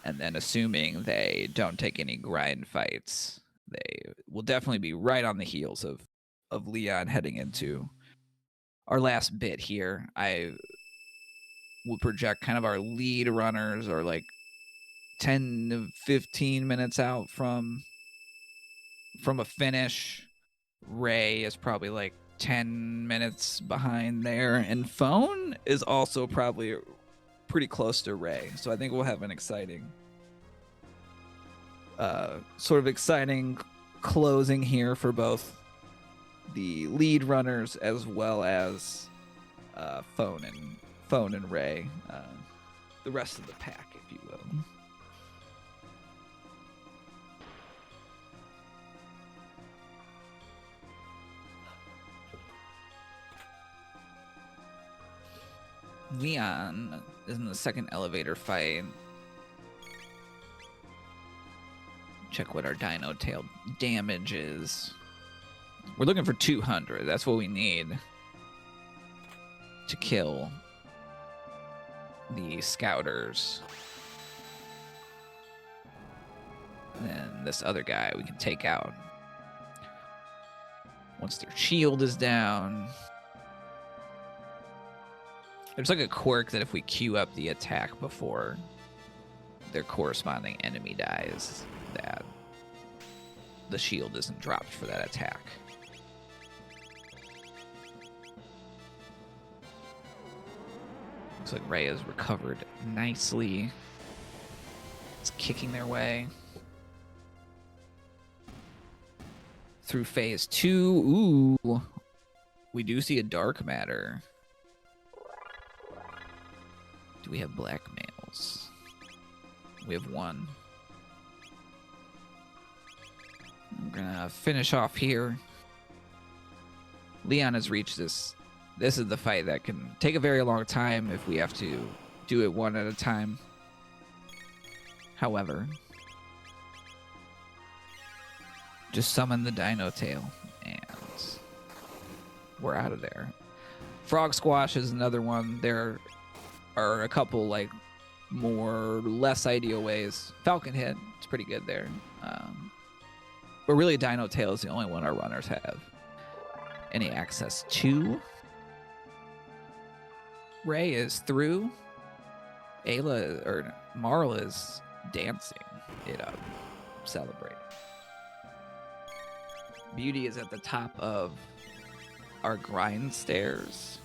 And then assuming they don't take any grind fights, they will definitely be right on the heels of Leon heading into our last bit here. I will project kind of our lead runners are like 10 to 15 minutes out from a finish. Ray is probably like 10 minutes behind there, and Phone is also probably pretty close to Ray. So I think we'll have an exciting exciting closing here for both the lead runners as well as Phone and Ray, the rest of the pack, if you will. Leon is in the second elevator fight. Check what our Dino Tail damage is. We're looking for 200. That's what we need to kill the Scouters. And then this other guy we can take out once their shield is down. There's like a quirk that if we queue up the attack before their corresponding enemy dies, that the shield isn't dropped for that attack. Looks like Ray has recovered nicely. It's kicking their way through phase 2. Ooh, we do see a dark matter. Do we have black males? We have 1. I'm gonna finish off here. Leon has reached this this is the fight that can take a very long time if we have to do it one at a time. However, just summon the Dino Tail and we're out of there. Frog Squash is another one. There are a couple like more less ideal ways. Falcon Hit, it's pretty good there. But really Dino Tail is the only one our runners have any access to. Ray is through. Ayla or Marl is dancing it up, celebrating. Beauty is at the top of our grind stairs.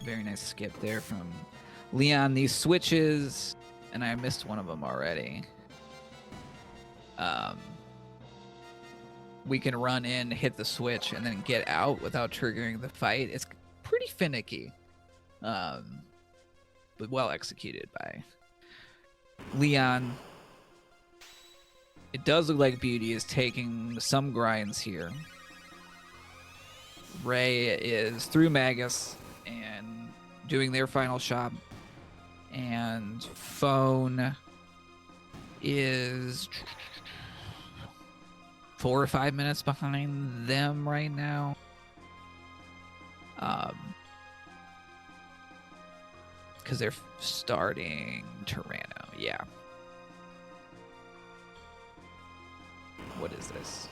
Very nice skip there from Leon. These switches, and I missed one of them already. We can run in, hit the switch, and then get out without triggering the fight. It's pretty finicky, but well executed by Leon. It does look like Beauty is taking some grinds here. Ray is through Magus and doing their final shot. And Phone is 4 or 5 minutes behind them right now. Because they're starting Tyranno, yeah. What is this?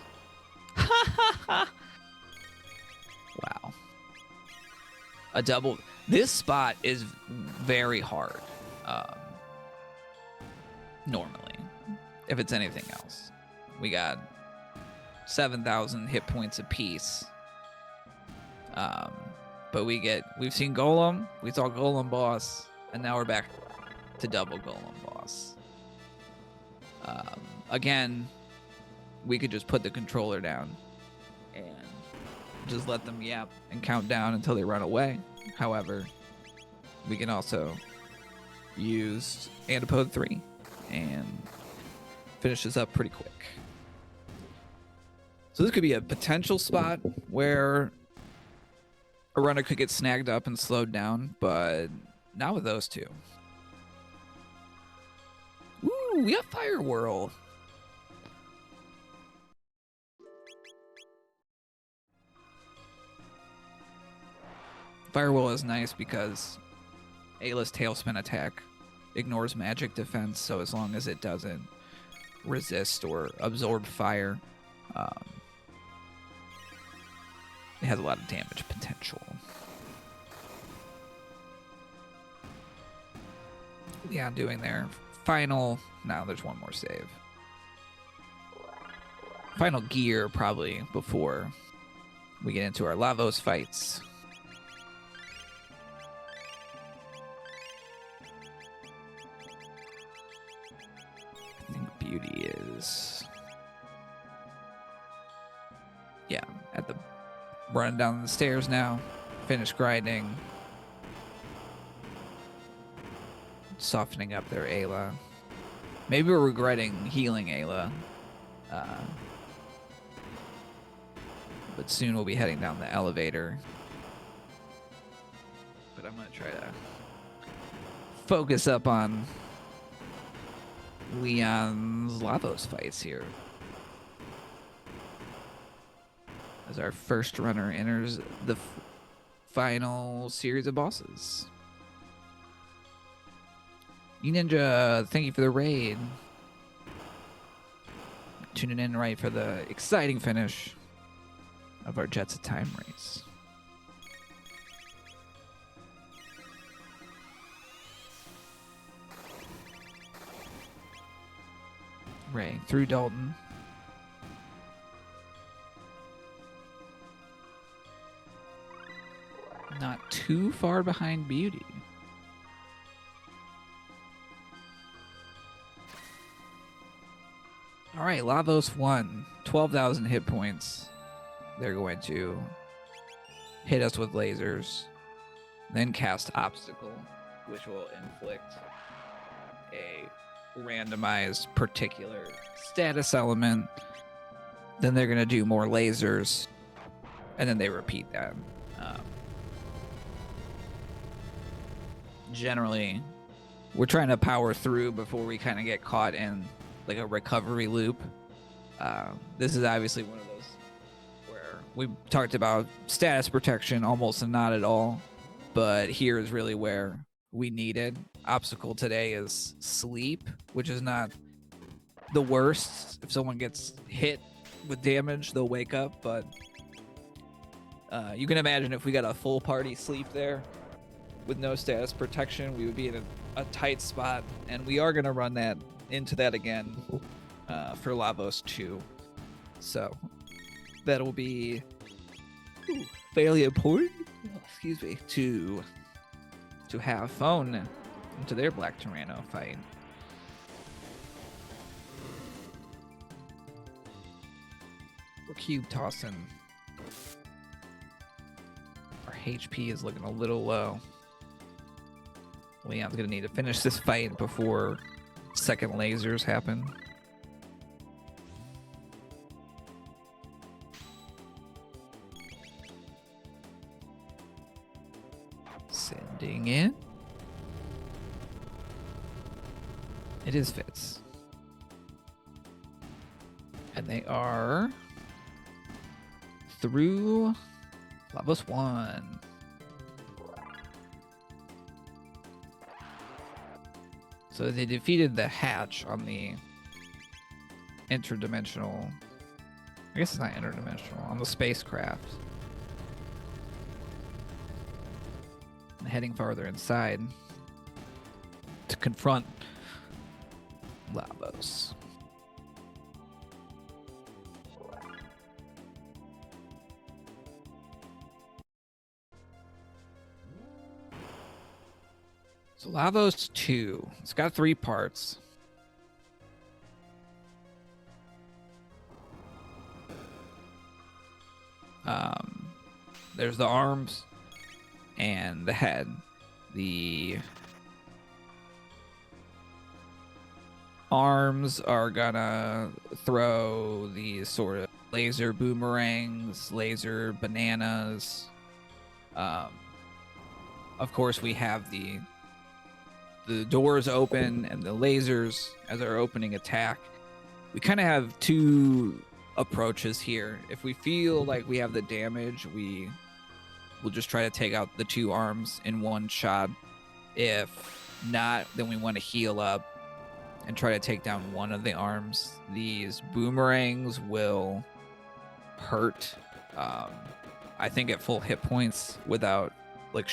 Wow. A double. This spot is very hard. Normally, if it's anything else. We got 7,000 hit points apiece. But we've seen Golem, we saw Golem boss, and now we're back to double Golem boss. Again, we could just put the controller down and just let them yap and count down until they run away. However, we can also use Antipode 3 and finish this up pretty quick. So this could be a potential spot where a runner could get snagged up and slowed down, but not with those two. Ooh, we got Fire Whirl. Fire Whirl is nice because Ayla's Tailspin attack ignores magic defense, so as long as it doesn't resist or absorb fire, it has a lot of damage potential. Yeah, doing their final... No, there's one more save. Final gear, probably, before we get into our Lavos fights. I think Beauty is... Yeah, at the... Running down the stairs now. Finish grinding. Softening up their Ayla. Maybe we're regretting healing Ayla. But soon we'll be heading down the elevator. But I'm going to try to focus up on Leon's Lavos fights here. As our first runner enters the final series of bosses. E-Ninja, thank you for the raid. Tuning in right for the exciting finish of our Jets of Time race. Ray through Dalton. Not too far behind Beauty. All right, Lavos won. 12,000 hit points. They're going to hit us with lasers, then cast Obstacle, which will inflict a randomized particular status element then they're going to do more lasers, and then they repeat that. Generally, we're trying to power through before we kind of get caught in like a recovery loop. This is obviously one of those where we talked about status protection almost and not at all, but here is really where we need it. Obstacle today is sleep, which is not the worst. If someone gets hit with damage, they'll wake up, but you can imagine if we got a full party sleep there with no status protection, we would be in a tight spot, and we are going to run that into that again for Lavos 2. So that'll be fairly important, excuse me, to have Phone into their Black Tyranno fight. We're cube tossing. Our HP is looking a little low. Leon's gonna need to finish this fight before second lasers happen. Sending in. It is Fitz. And they are through Lavos 1. So they defeated the hatch on the interdimensional, I guess it's not interdimensional, on the spacecraft. And heading farther inside to confront Lavos. So Lavos 2, it's got 3 parts. There's the arms and the head. The arms are gonna throw these sort of laser boomerangs, laser bananas. Of course, we have the doors open and the lasers as our opening attack. We kind of have 2 approaches here. If we feel like we have the damage, we'll just try to take out the 2 arms in one shot. If not, then we want to heal up and try to take down one of the arms. These boomerangs will hurt, I think at full hit points without like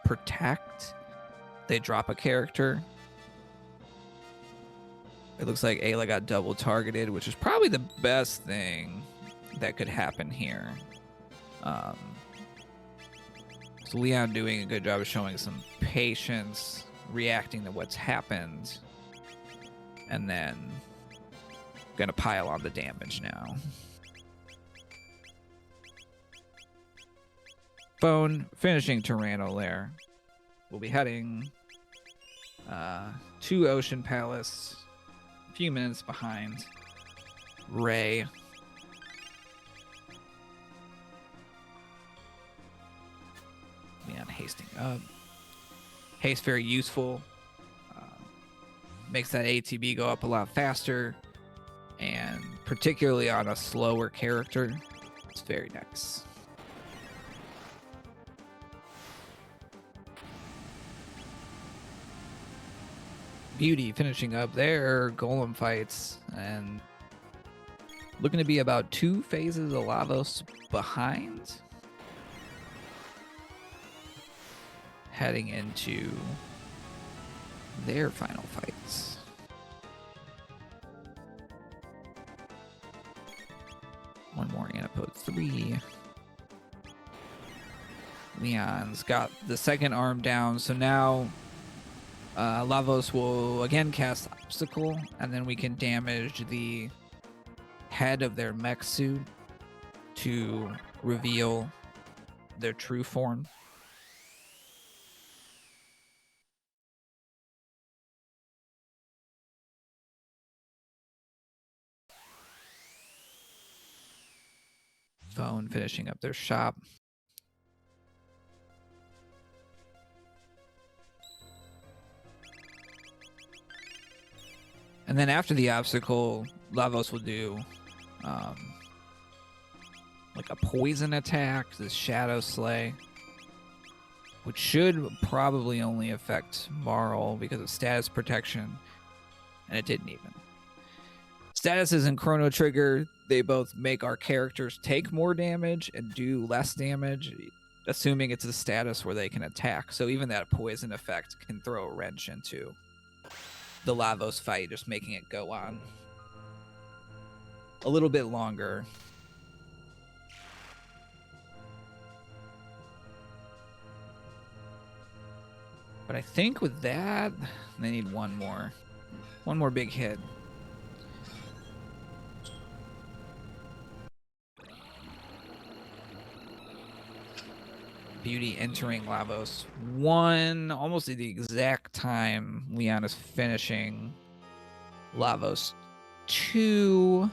protect. They drop a character. It looks like Ayla got double targeted, which is probably the best thing that could happen here. So Leon doing a good job of showing some patience, reacting to what's happened, and then gonna pile on the damage now. Phone finishing Tyranno there. We'll be heading to Ocean Palace, a few minutes behind Ray. Leon hasting up. Haste very useful. Makes that ATB go up a lot faster, and particularly on a slower character, it's very nice. Beauty finishing up their golem fights and looking to be about 2 phases of Lavos behind. Heading into their final fights. One more Antipode 3. Leon's got the second arm down, so now Lavos will again cast Obstacle, and then we can damage the head of their mech suit to reveal their true form. phone finishing up their shop. And then after the obstacle, Lavos will do like a poison attack, this Shadow Slay, which should probably only affect Marl because of status protection, and it didn't even. Statuses and Chrono Trigger, they both make our characters take more damage and do less damage, assuming it's a status where they can attack. So even that poison effect can throw a wrench into the Lavos fight, just making it go on a little bit longer. But I think with that, they need one more big hit. Beauty entering Lavos 1, almost at the exact time Leon is finishing Lavos 2.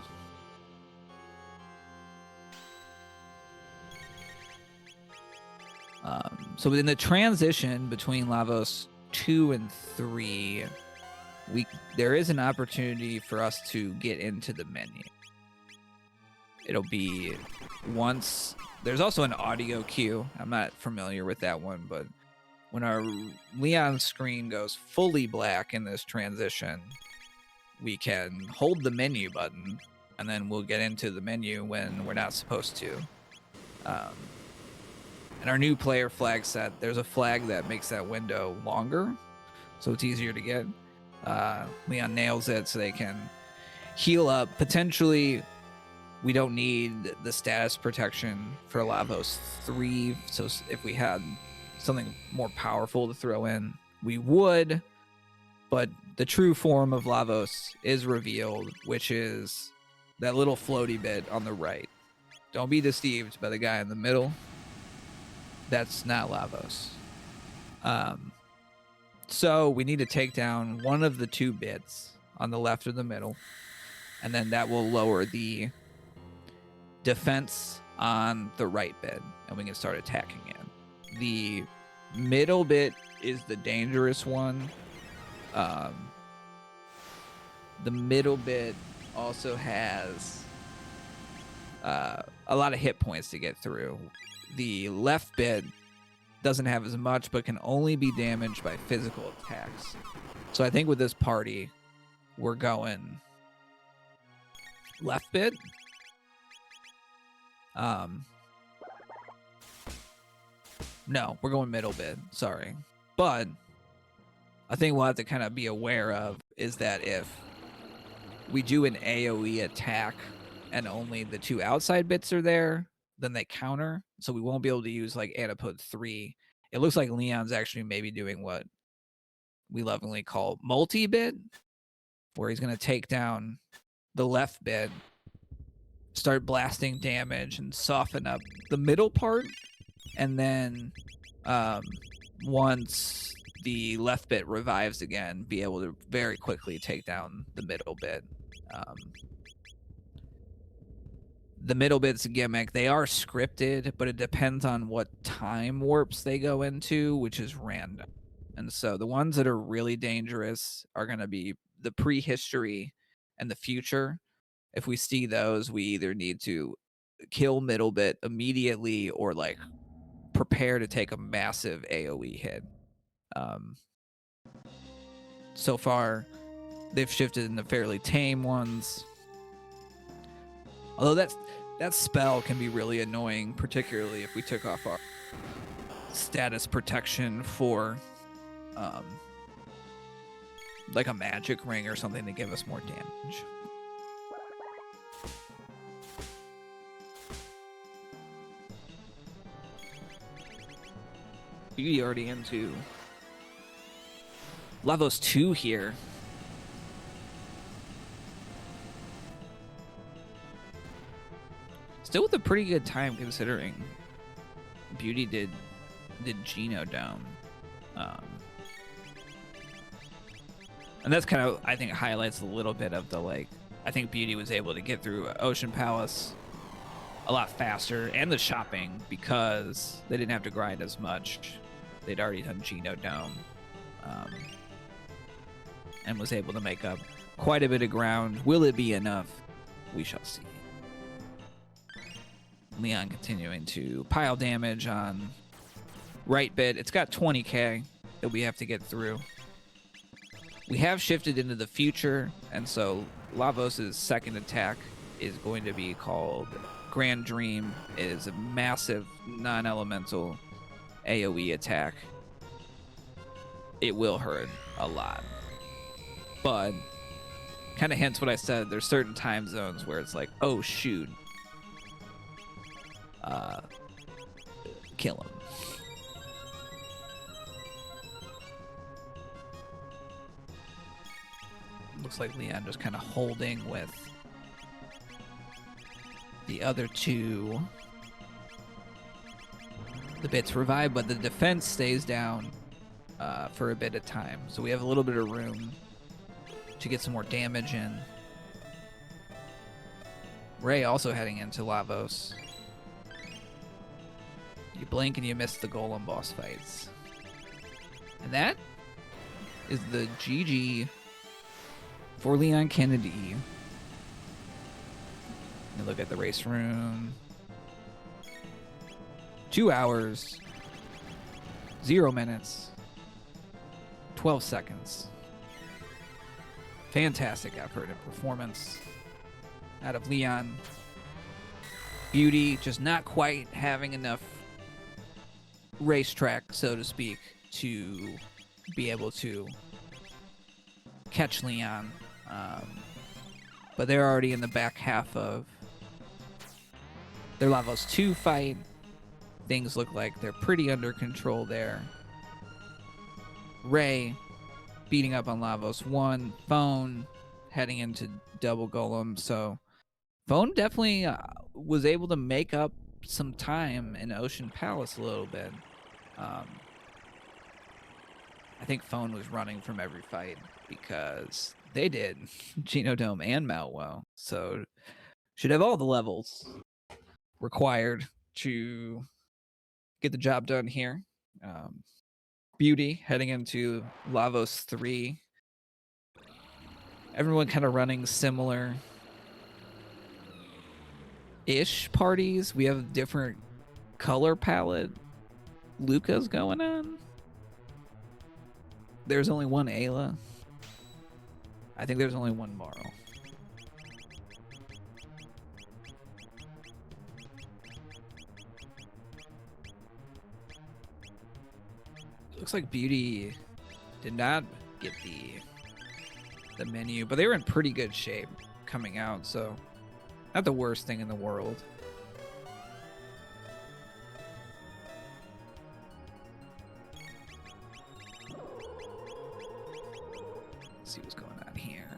So within the transition between Lavos 2 and 3, there is an opportunity for us to get into the menu. It'll be once... There's also an audio cue. I'm not familiar with that one, but when our Leon screen goes fully black in this transition, we can hold the menu button, and then we'll get into the menu when we're not supposed to. And our new player flag set, there's a flag that makes that window longer, so it's easier to get. Leon nails it so they can heal up. Potentially, we don't need the status protection for Lavos 3, so if we had something more powerful to throw in, we would. But the true form of Lavos is revealed, which is that little floaty bit on the right. Don't be deceived by the guy in the middle. That's not Lavos. So we need to take down one of the two bits on the left or the middle, and then that will lower the defense on the right bit, and we can start attacking it. The middle bit is the dangerous one. The middle bit also has a lot of hit points to get through. The left bit doesn't have as much, but can only be damaged by physical attacks. So I think with this party, we're going left bit. No, we're going middle bit. Sorry. But I think we'll have to kind of be aware of is that if we do an AoE attack and only the two outside bits are there, then they counter. So we won't be able to use like Antipode 3. It looks like Leon's actually maybe doing what we lovingly call multi-bit, where he's going to take down the left bit, start blasting damage, and soften up the middle part. And then once the left bit revives again, be able to very quickly take down the middle bit. The middle bit's a gimmick. They are scripted, but it depends on what time warps they go into, which is random. And so the ones that are really dangerous are going to be the prehistory and the future. If we see those, we either need to kill middle bit immediately or like prepare to take a massive AoE hit. So far, they've shifted into fairly tame ones. Although that spell can be really annoying, particularly if we took off our status protection for like a magic ring or something to give us more damage. Beauty already into Lavos 2 here. Still with a pretty good time considering Beauty did Geno Dome. And that's kind of, I think, highlights a little bit of the, like, I think Beauty was able to get through Ocean Palace a lot faster, and the shopping, because they didn't have to grind as much. They'd already done Chrono Dome, and was able to make up quite a bit of ground. Will it be enough? We shall see. Leon continuing to pile damage on right bit. It's got 20k that we have to get through. We have shifted into the future, and so Lavos' second attack is going to be called Grand Dream. It is a massive non-elemental AoE attack. It will hurt a lot, but kind of hints what I said. There's certain time zones where it's like, oh shoot, kill him. Looks like Leon just kind of holding with the other two. The bits revive, but the defense stays down for a bit of time. So we have a little bit of room to get some more damage in. Ray also heading into Lavos. You blink and you miss the Golem boss fights. And that is the GG for Leon Kennedy. You look at the race room. 2 hours, 0 minutes, 12 seconds. Fantastic effort and performance out of Leon. Beauty just not quite having enough racetrack, so to speak, to be able to catch Leon. But they're already in the back half of their Lavos 2 fight. Things look like they're pretty under control there. Ray beating up on Lavos 1. Phone heading into double golem. So Phone definitely was able to make up some time in Ocean Palace a little bit. I think Phone was running from every fight because they did Chrono Dome and Mount Woe. So should have all the levels required to get the job done here. Beauty heading into Lavos 3. Everyone kind of running similar ish parties. We have different color palette Luca's going on. There's only one Ayla. I think there's only one Marl. Looks like Beauty did not get the menu, but they were in pretty good shape coming out, so not the worst thing in the world. Let's see what's going on here.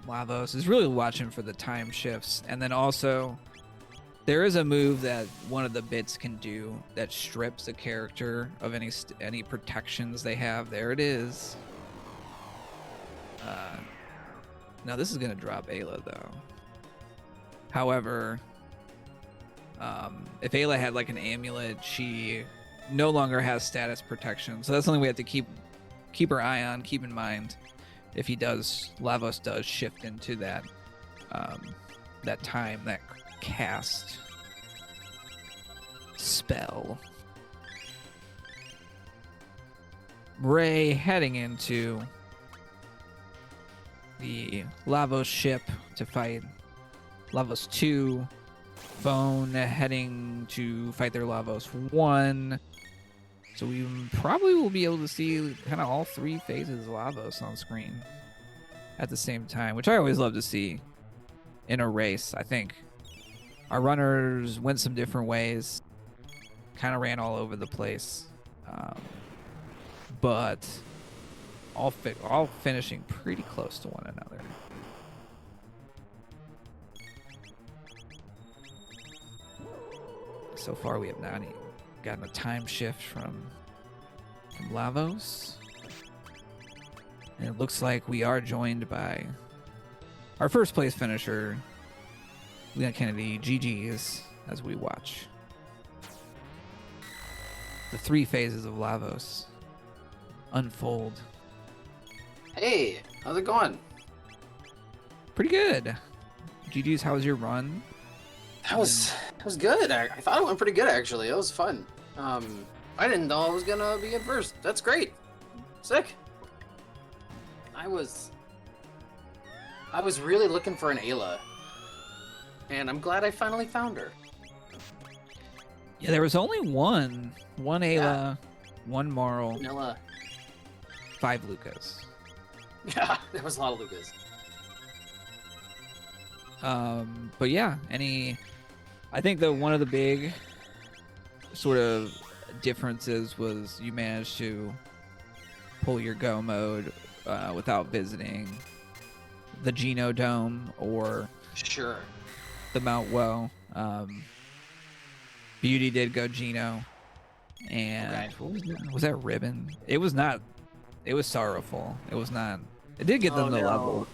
Lavos is really watching for the time shifts, and then also there is a move that one of the bits can do that strips a character of any protections they have. There it is. Now this is gonna drop Ayla though. However, if Ayla had like an amulet, she no longer has status protection. So that's something we have to keep our eye on, keep in mind. If Lavos does shift into that time, that cast spell. Ray heading into the Lavos ship to fight Lavos 2. Phone heading to fight their Lavos 1. So we probably will be able to see kind of all three phases of Lavos on screen at the same time, which I always love to see in a race. I think our runners went some different ways, kind of ran all over the place, but all finishing pretty close to one another. So far, we have not even gotten a time shift from Lavos. And it looks like we are joined by our first place finisher, Leon Kennedy, GG's as we watch the 3 phases of Lavos unfold. Hey, how's it going? Pretty good. GG's, how was your run? That was good. I thought it went pretty good actually. It was fun. I didn't know I was gonna be in first. That's great. Sick. I was really looking for an Ayla, and I'm glad I finally found her. Yeah, there was only one Ayla, Yeah. 1 Marl, Vanilla. 5 Lucas. Yeah, there was a lot of Lucas. But yeah, I think that one of the big sort of differences was you managed to pull your go mode without visiting the Geno Dome or Sure. the Mount Woe. Beauty did go Geno, and Okay. what was that? Was that Ribbon? It was not. It was sorrowful. It was not. It did get them the no. level,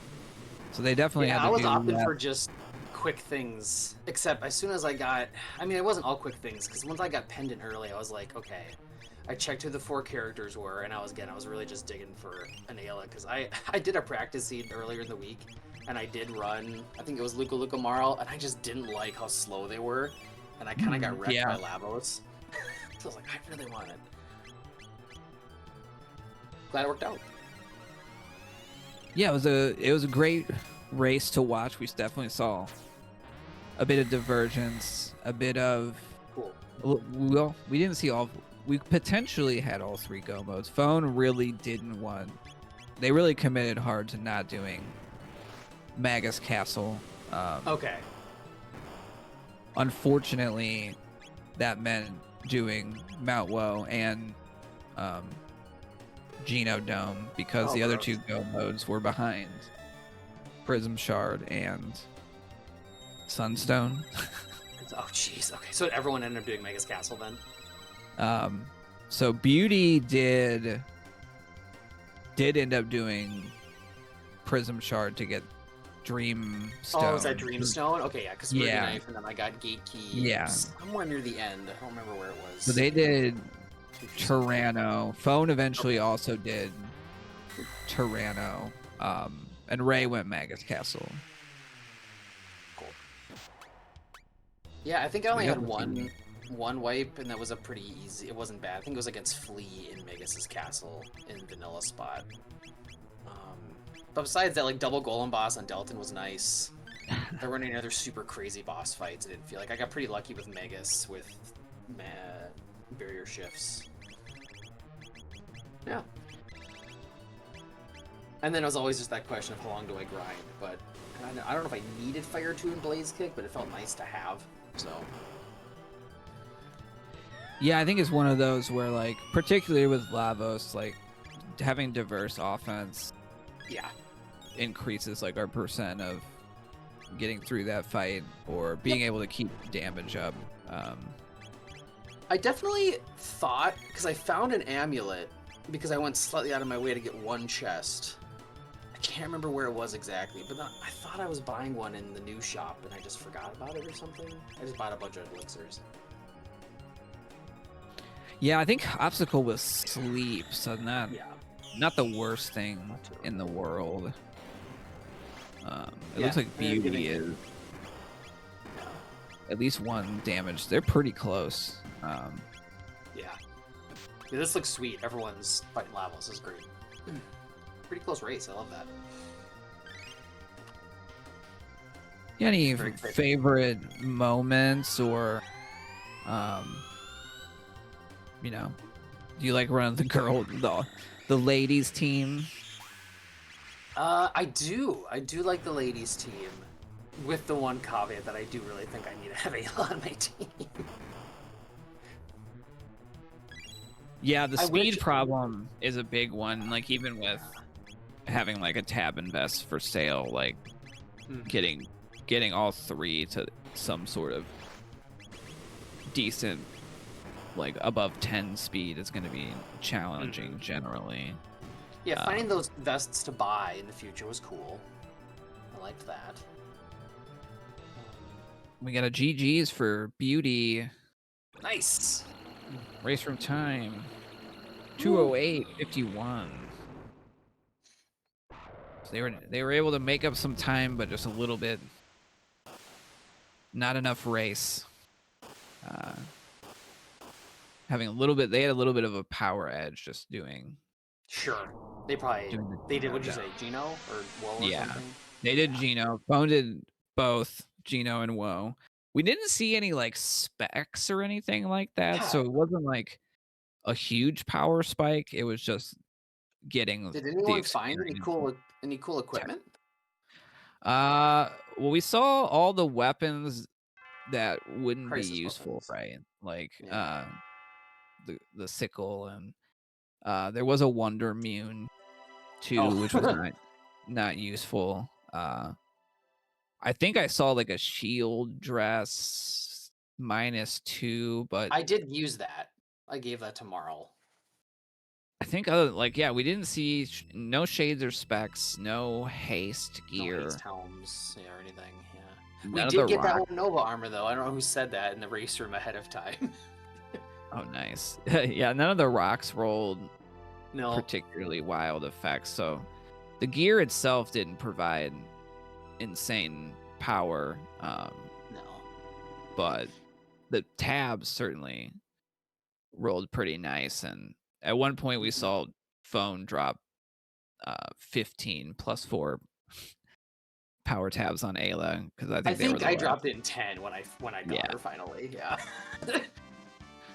so they definitely Yeah, had to I was do opting that. for just quick things. Except as soon as I got, I mean, it wasn't all quick things because once I got pendant early, I was like, okay. I checked who the 4 characters were, and I was really just digging for an Ayla because I did a practice seed earlier in the week, and I did run. I think it was Luca Marl, and I just didn't like how slow they were, and I kind of got wrecked yeah. by Lavos. So I was like, I really want it. Glad it worked out. Yeah, it was a great race to watch. We definitely saw a bit of divergence, a bit of Cool. well, we didn't see all. We potentially had all 3 go modes. Phone really didn't want. They really committed hard to not doing Magus Castle. Okay. Unfortunately, that meant doing Mount Woe and Geno Dome because the other gross. 2 go modes were behind Prism Shard and Sunstone. Oh, jeez. Okay, so everyone ended up doing Mega's Castle then? So Beauty did end up doing Prism Shard to get Dream Stone. Oh, was that Dreamstone? Okay, yeah, because Yeah. Knife, and then I got Gate Key. Yeah. Somewhere near the end. I don't remember where it was. So they did Tyranno. Phone eventually also did Tyranno. And Ray went Magus Castle. Cool. Yeah, I think I only We had got one wipe, and that was a pretty easy. It wasn't bad. I think it was against Flea in Magus's Castle in Vanilla spot. But besides that, like double Golem boss on Delton was nice. There weren't any other super crazy boss fights. I didn't feel like I got pretty lucky with Magus with barrier shifts. Yeah. And then it was always just that question of how long do I grind, but I don't know if I needed Fire 2 and Blaze Kick, but it felt nice to have, so. Yeah, I think it's one of those where, like, particularly with Lavos, like, having diverse offense Yeah. increases, like, our percent of getting through that fight or being able to keep damage up. I definitely thought, because I found an amulet, because I went slightly out of my way to get one chest. I can't remember where it was exactly, but I thought I was buying one in the new shop, and I just forgot about it or something. I just bought a bunch of elixirs. Yeah, I think obstacle was sleep, so not the worst thing in the world. It looks like Beauty is at least 1 damage. They're pretty close. Yeah, this looks sweet. Everyone's fighting Lavos. This is great. Pretty close race. I love that. Any Very quick. favorite moments or, do you like running the ladies team? I do like the ladies team, with the one caveat that I do really think I need to have Ayla on my team. Yeah, the I speed wish- problem is a big one. Like, even with having like a tab invest for sale, like getting all 3 to some sort of decent, like above 10 speed is going to be challenging generally. Yeah, finding those vests to buy in the future was cool. I liked that. We got a GG's for beauty. Nice. Race room time. 2:08:51. So they were able to make up some time, but just a little bit. Not enough race. Having a little bit, they had a little bit of a power edge just doing. Sure. They did. What'd you say, Gino or Woe or something? They did Gino. Phone did both Gino and Woe. We didn't see any like specs or anything like that, so it wasn't like a huge power spike. It was just getting. Did anyone find any cool equipment? Well, we saw all the weapons that wouldn't Crisis be useful, weapons. right? Like Yeah. the sickle, and there was a Wonder Mune too, which was not useful. I think I saw like a shield dress -2, but I did use that. I gave that to Marl. I think we didn't see no shades or specs, no haste gear, No haste helms or anything. Yeah. none We of did the get that rock. one Nova armor though. I don't know who said that in the race room ahead of time. Oh, nice. Yeah, none of the rocks rolled No. particularly wild effects, so the gear itself didn't provide insane power. No. But the tabs certainly rolled pretty nice, and at one point we saw Phone drop 15 +4 power tabs on Ayla, because I think I dropped it in 10 when I got her finally. Yeah.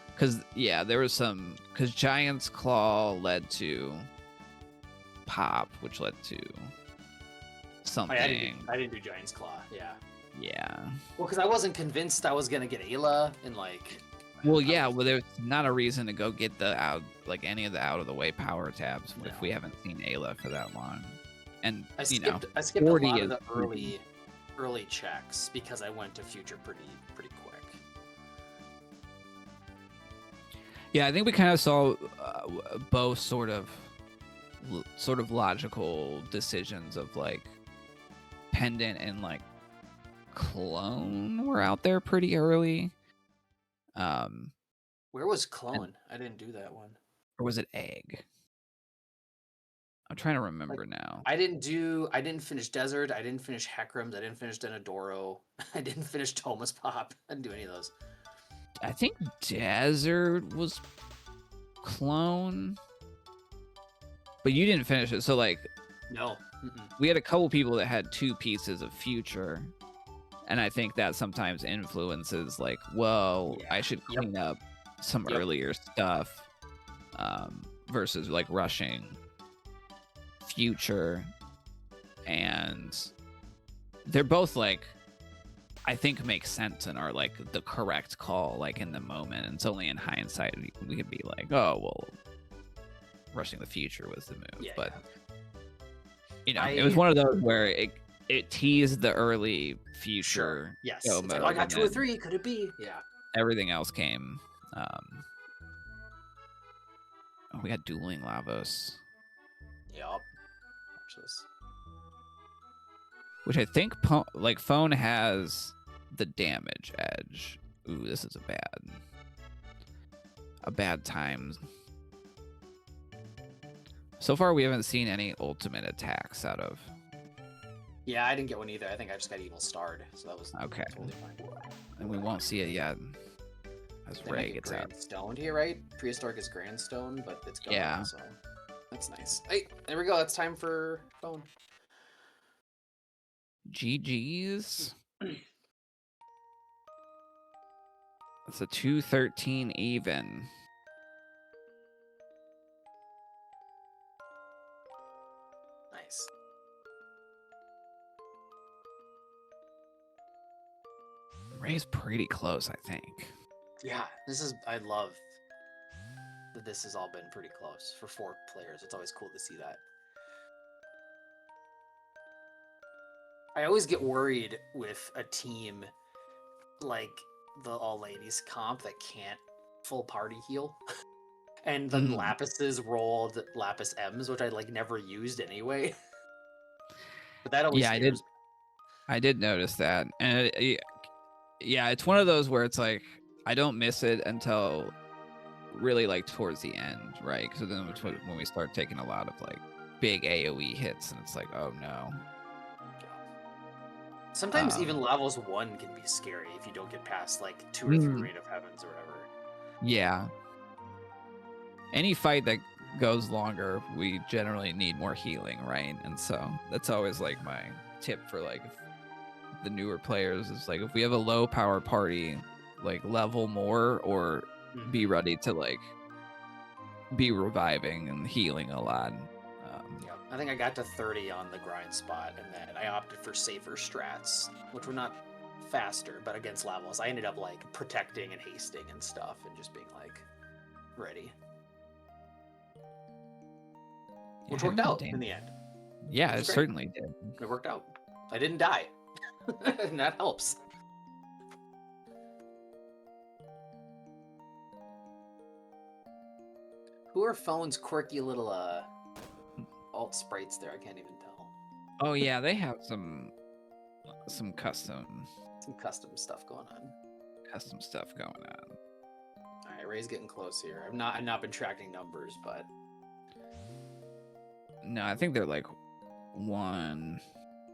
Because there was some, because Giant's Claw led to Pop, which led to something. I didn't do Giant's Claw. Yeah. Yeah. Well, because I wasn't convinced I was gonna get Ayla and like. Well, there's not a reason to go get any of the out of the way power tabs if we haven't seen Ayla for that long. And I skipped a 40 lot of is the early checks because I went to Future pretty quick. Yeah, I think we kind of saw both sort of logical decisions of like Pendant and like Clone were out there pretty early. Where was Clone? I didn't do that one. Or was it Egg? I'm trying to remember now. I didn't finish Desert. I didn't finish Heckrams. I didn't finish Denadoro. I didn't finish Thomas Pop. I didn't do any of those. I think Desert was Clone, but you didn't finish it. So like, no, we had a couple people that had 2 pieces of Future, and I think that sometimes influences like, I should clean up some earlier stuff versus like rushing Future. And they're both like, I think make sense and are like the correct call like in the moment. And it's only in hindsight we could be like, oh well, rushing the Future was the move. But it was one of those where it teased the early Future. Sure. Yes. Go It's mode, like, I got 2 or 3. Could it be? Yeah. Everything else came. We got dueling Lavos. Yep. Watch this. Which I think Phone has the damage edge. Ooh, this is a bad time. So far, we haven't seen any ultimate attacks out of. Yeah, I didn't get one either. I think I just got evil starred, so that was okay. Totally fine. And we won't see it yet. As Ray gets out. Stoned here, right? Prehistoric is Grand Stone, but it's gone. Yeah. So that's nice. Hey, there we go. It's time for Phone. GG's. It's a 213 even. Nice. Ray's pretty close, I think. Yeah, I love that this has all been pretty close for 4 players. It's always cool to see that. I always get worried with a team like the all ladies comp that can't full party heal. And the Lapises rolled Lapis M's, which I like never used anyway. But that always scares me. I did notice that. And Yeah, it's one of those where it's like I don't miss it until really like towards the end, right? Because then it's when we start taking a lot of like big AoE hits, and it's like, oh no. Sometimes even levels 1 can be scary if you don't get past like 2 or 3 Rain of Heavens or whatever. Yeah. Any fight that goes longer, we generally need more healing, right? And so that's always like my tip for like the newer players is like if we have a low power party, like level more or be ready to like be reviving and healing a lot. Yeah, I think I got to 30 on the grind spot, and then I opted for safer strats, which were not faster, but against levels. I ended up like protecting and hasting and stuff, and just being like ready, which worked out in the end. Yeah, it certainly did. It worked out. I didn't die, and that helps. Who are Phone's quirky little alt sprites there? I can't even tell. Oh yeah, they have some custom stuff going on. All right, Ray's getting close here. I've not been tracking numbers, but no, I think they're like one.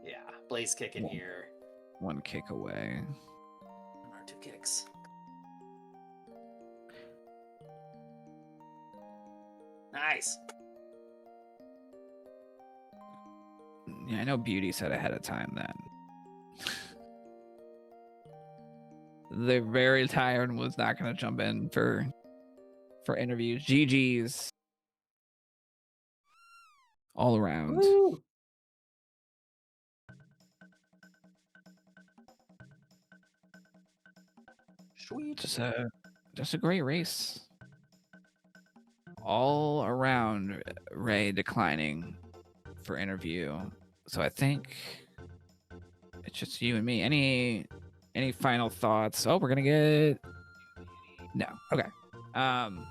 Yeah, Blaze kick in here. One kick away. 1 or 2 kicks. Nice. Yeah, I know Beauty said ahead of time that they're very tired and was not going to jump in for interviews. GG's all around. Woo! Sweet. Just a great race. All around. Ray declining for interview. So I think it's just you and me. Any final thoughts? Oh, we're gonna get no. Okay. And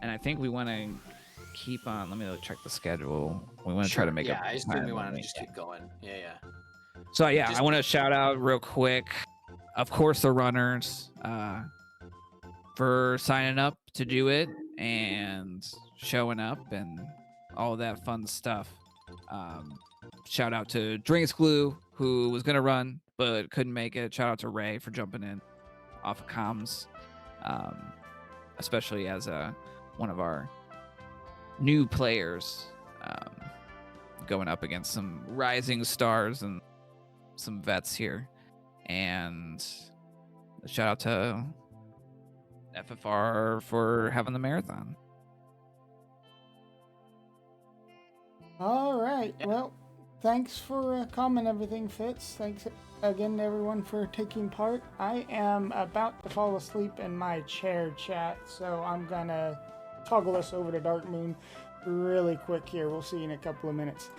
I think we want to keep on. Let me check the schedule. We want to try to make I assume we want to just keep going. Yeah. So yeah, I want to shout out real quick, of course, the runners for signing up to do it and showing up and all that fun stuff. Shout out to Drinks Glue, who was gonna run but couldn't make it. Shout out to Ray for jumping in off of comms, especially as one of our new players, going up against some rising stars and some vets here. And shout out to FFR for having the marathon. All right. Well, thanks for coming, everything, Fitz. Thanks again to everyone for taking part. I am about to fall asleep in my chair, chat, so I'm gonna toggle us over to Dark Moon really quick here. We'll see you in a couple of minutes.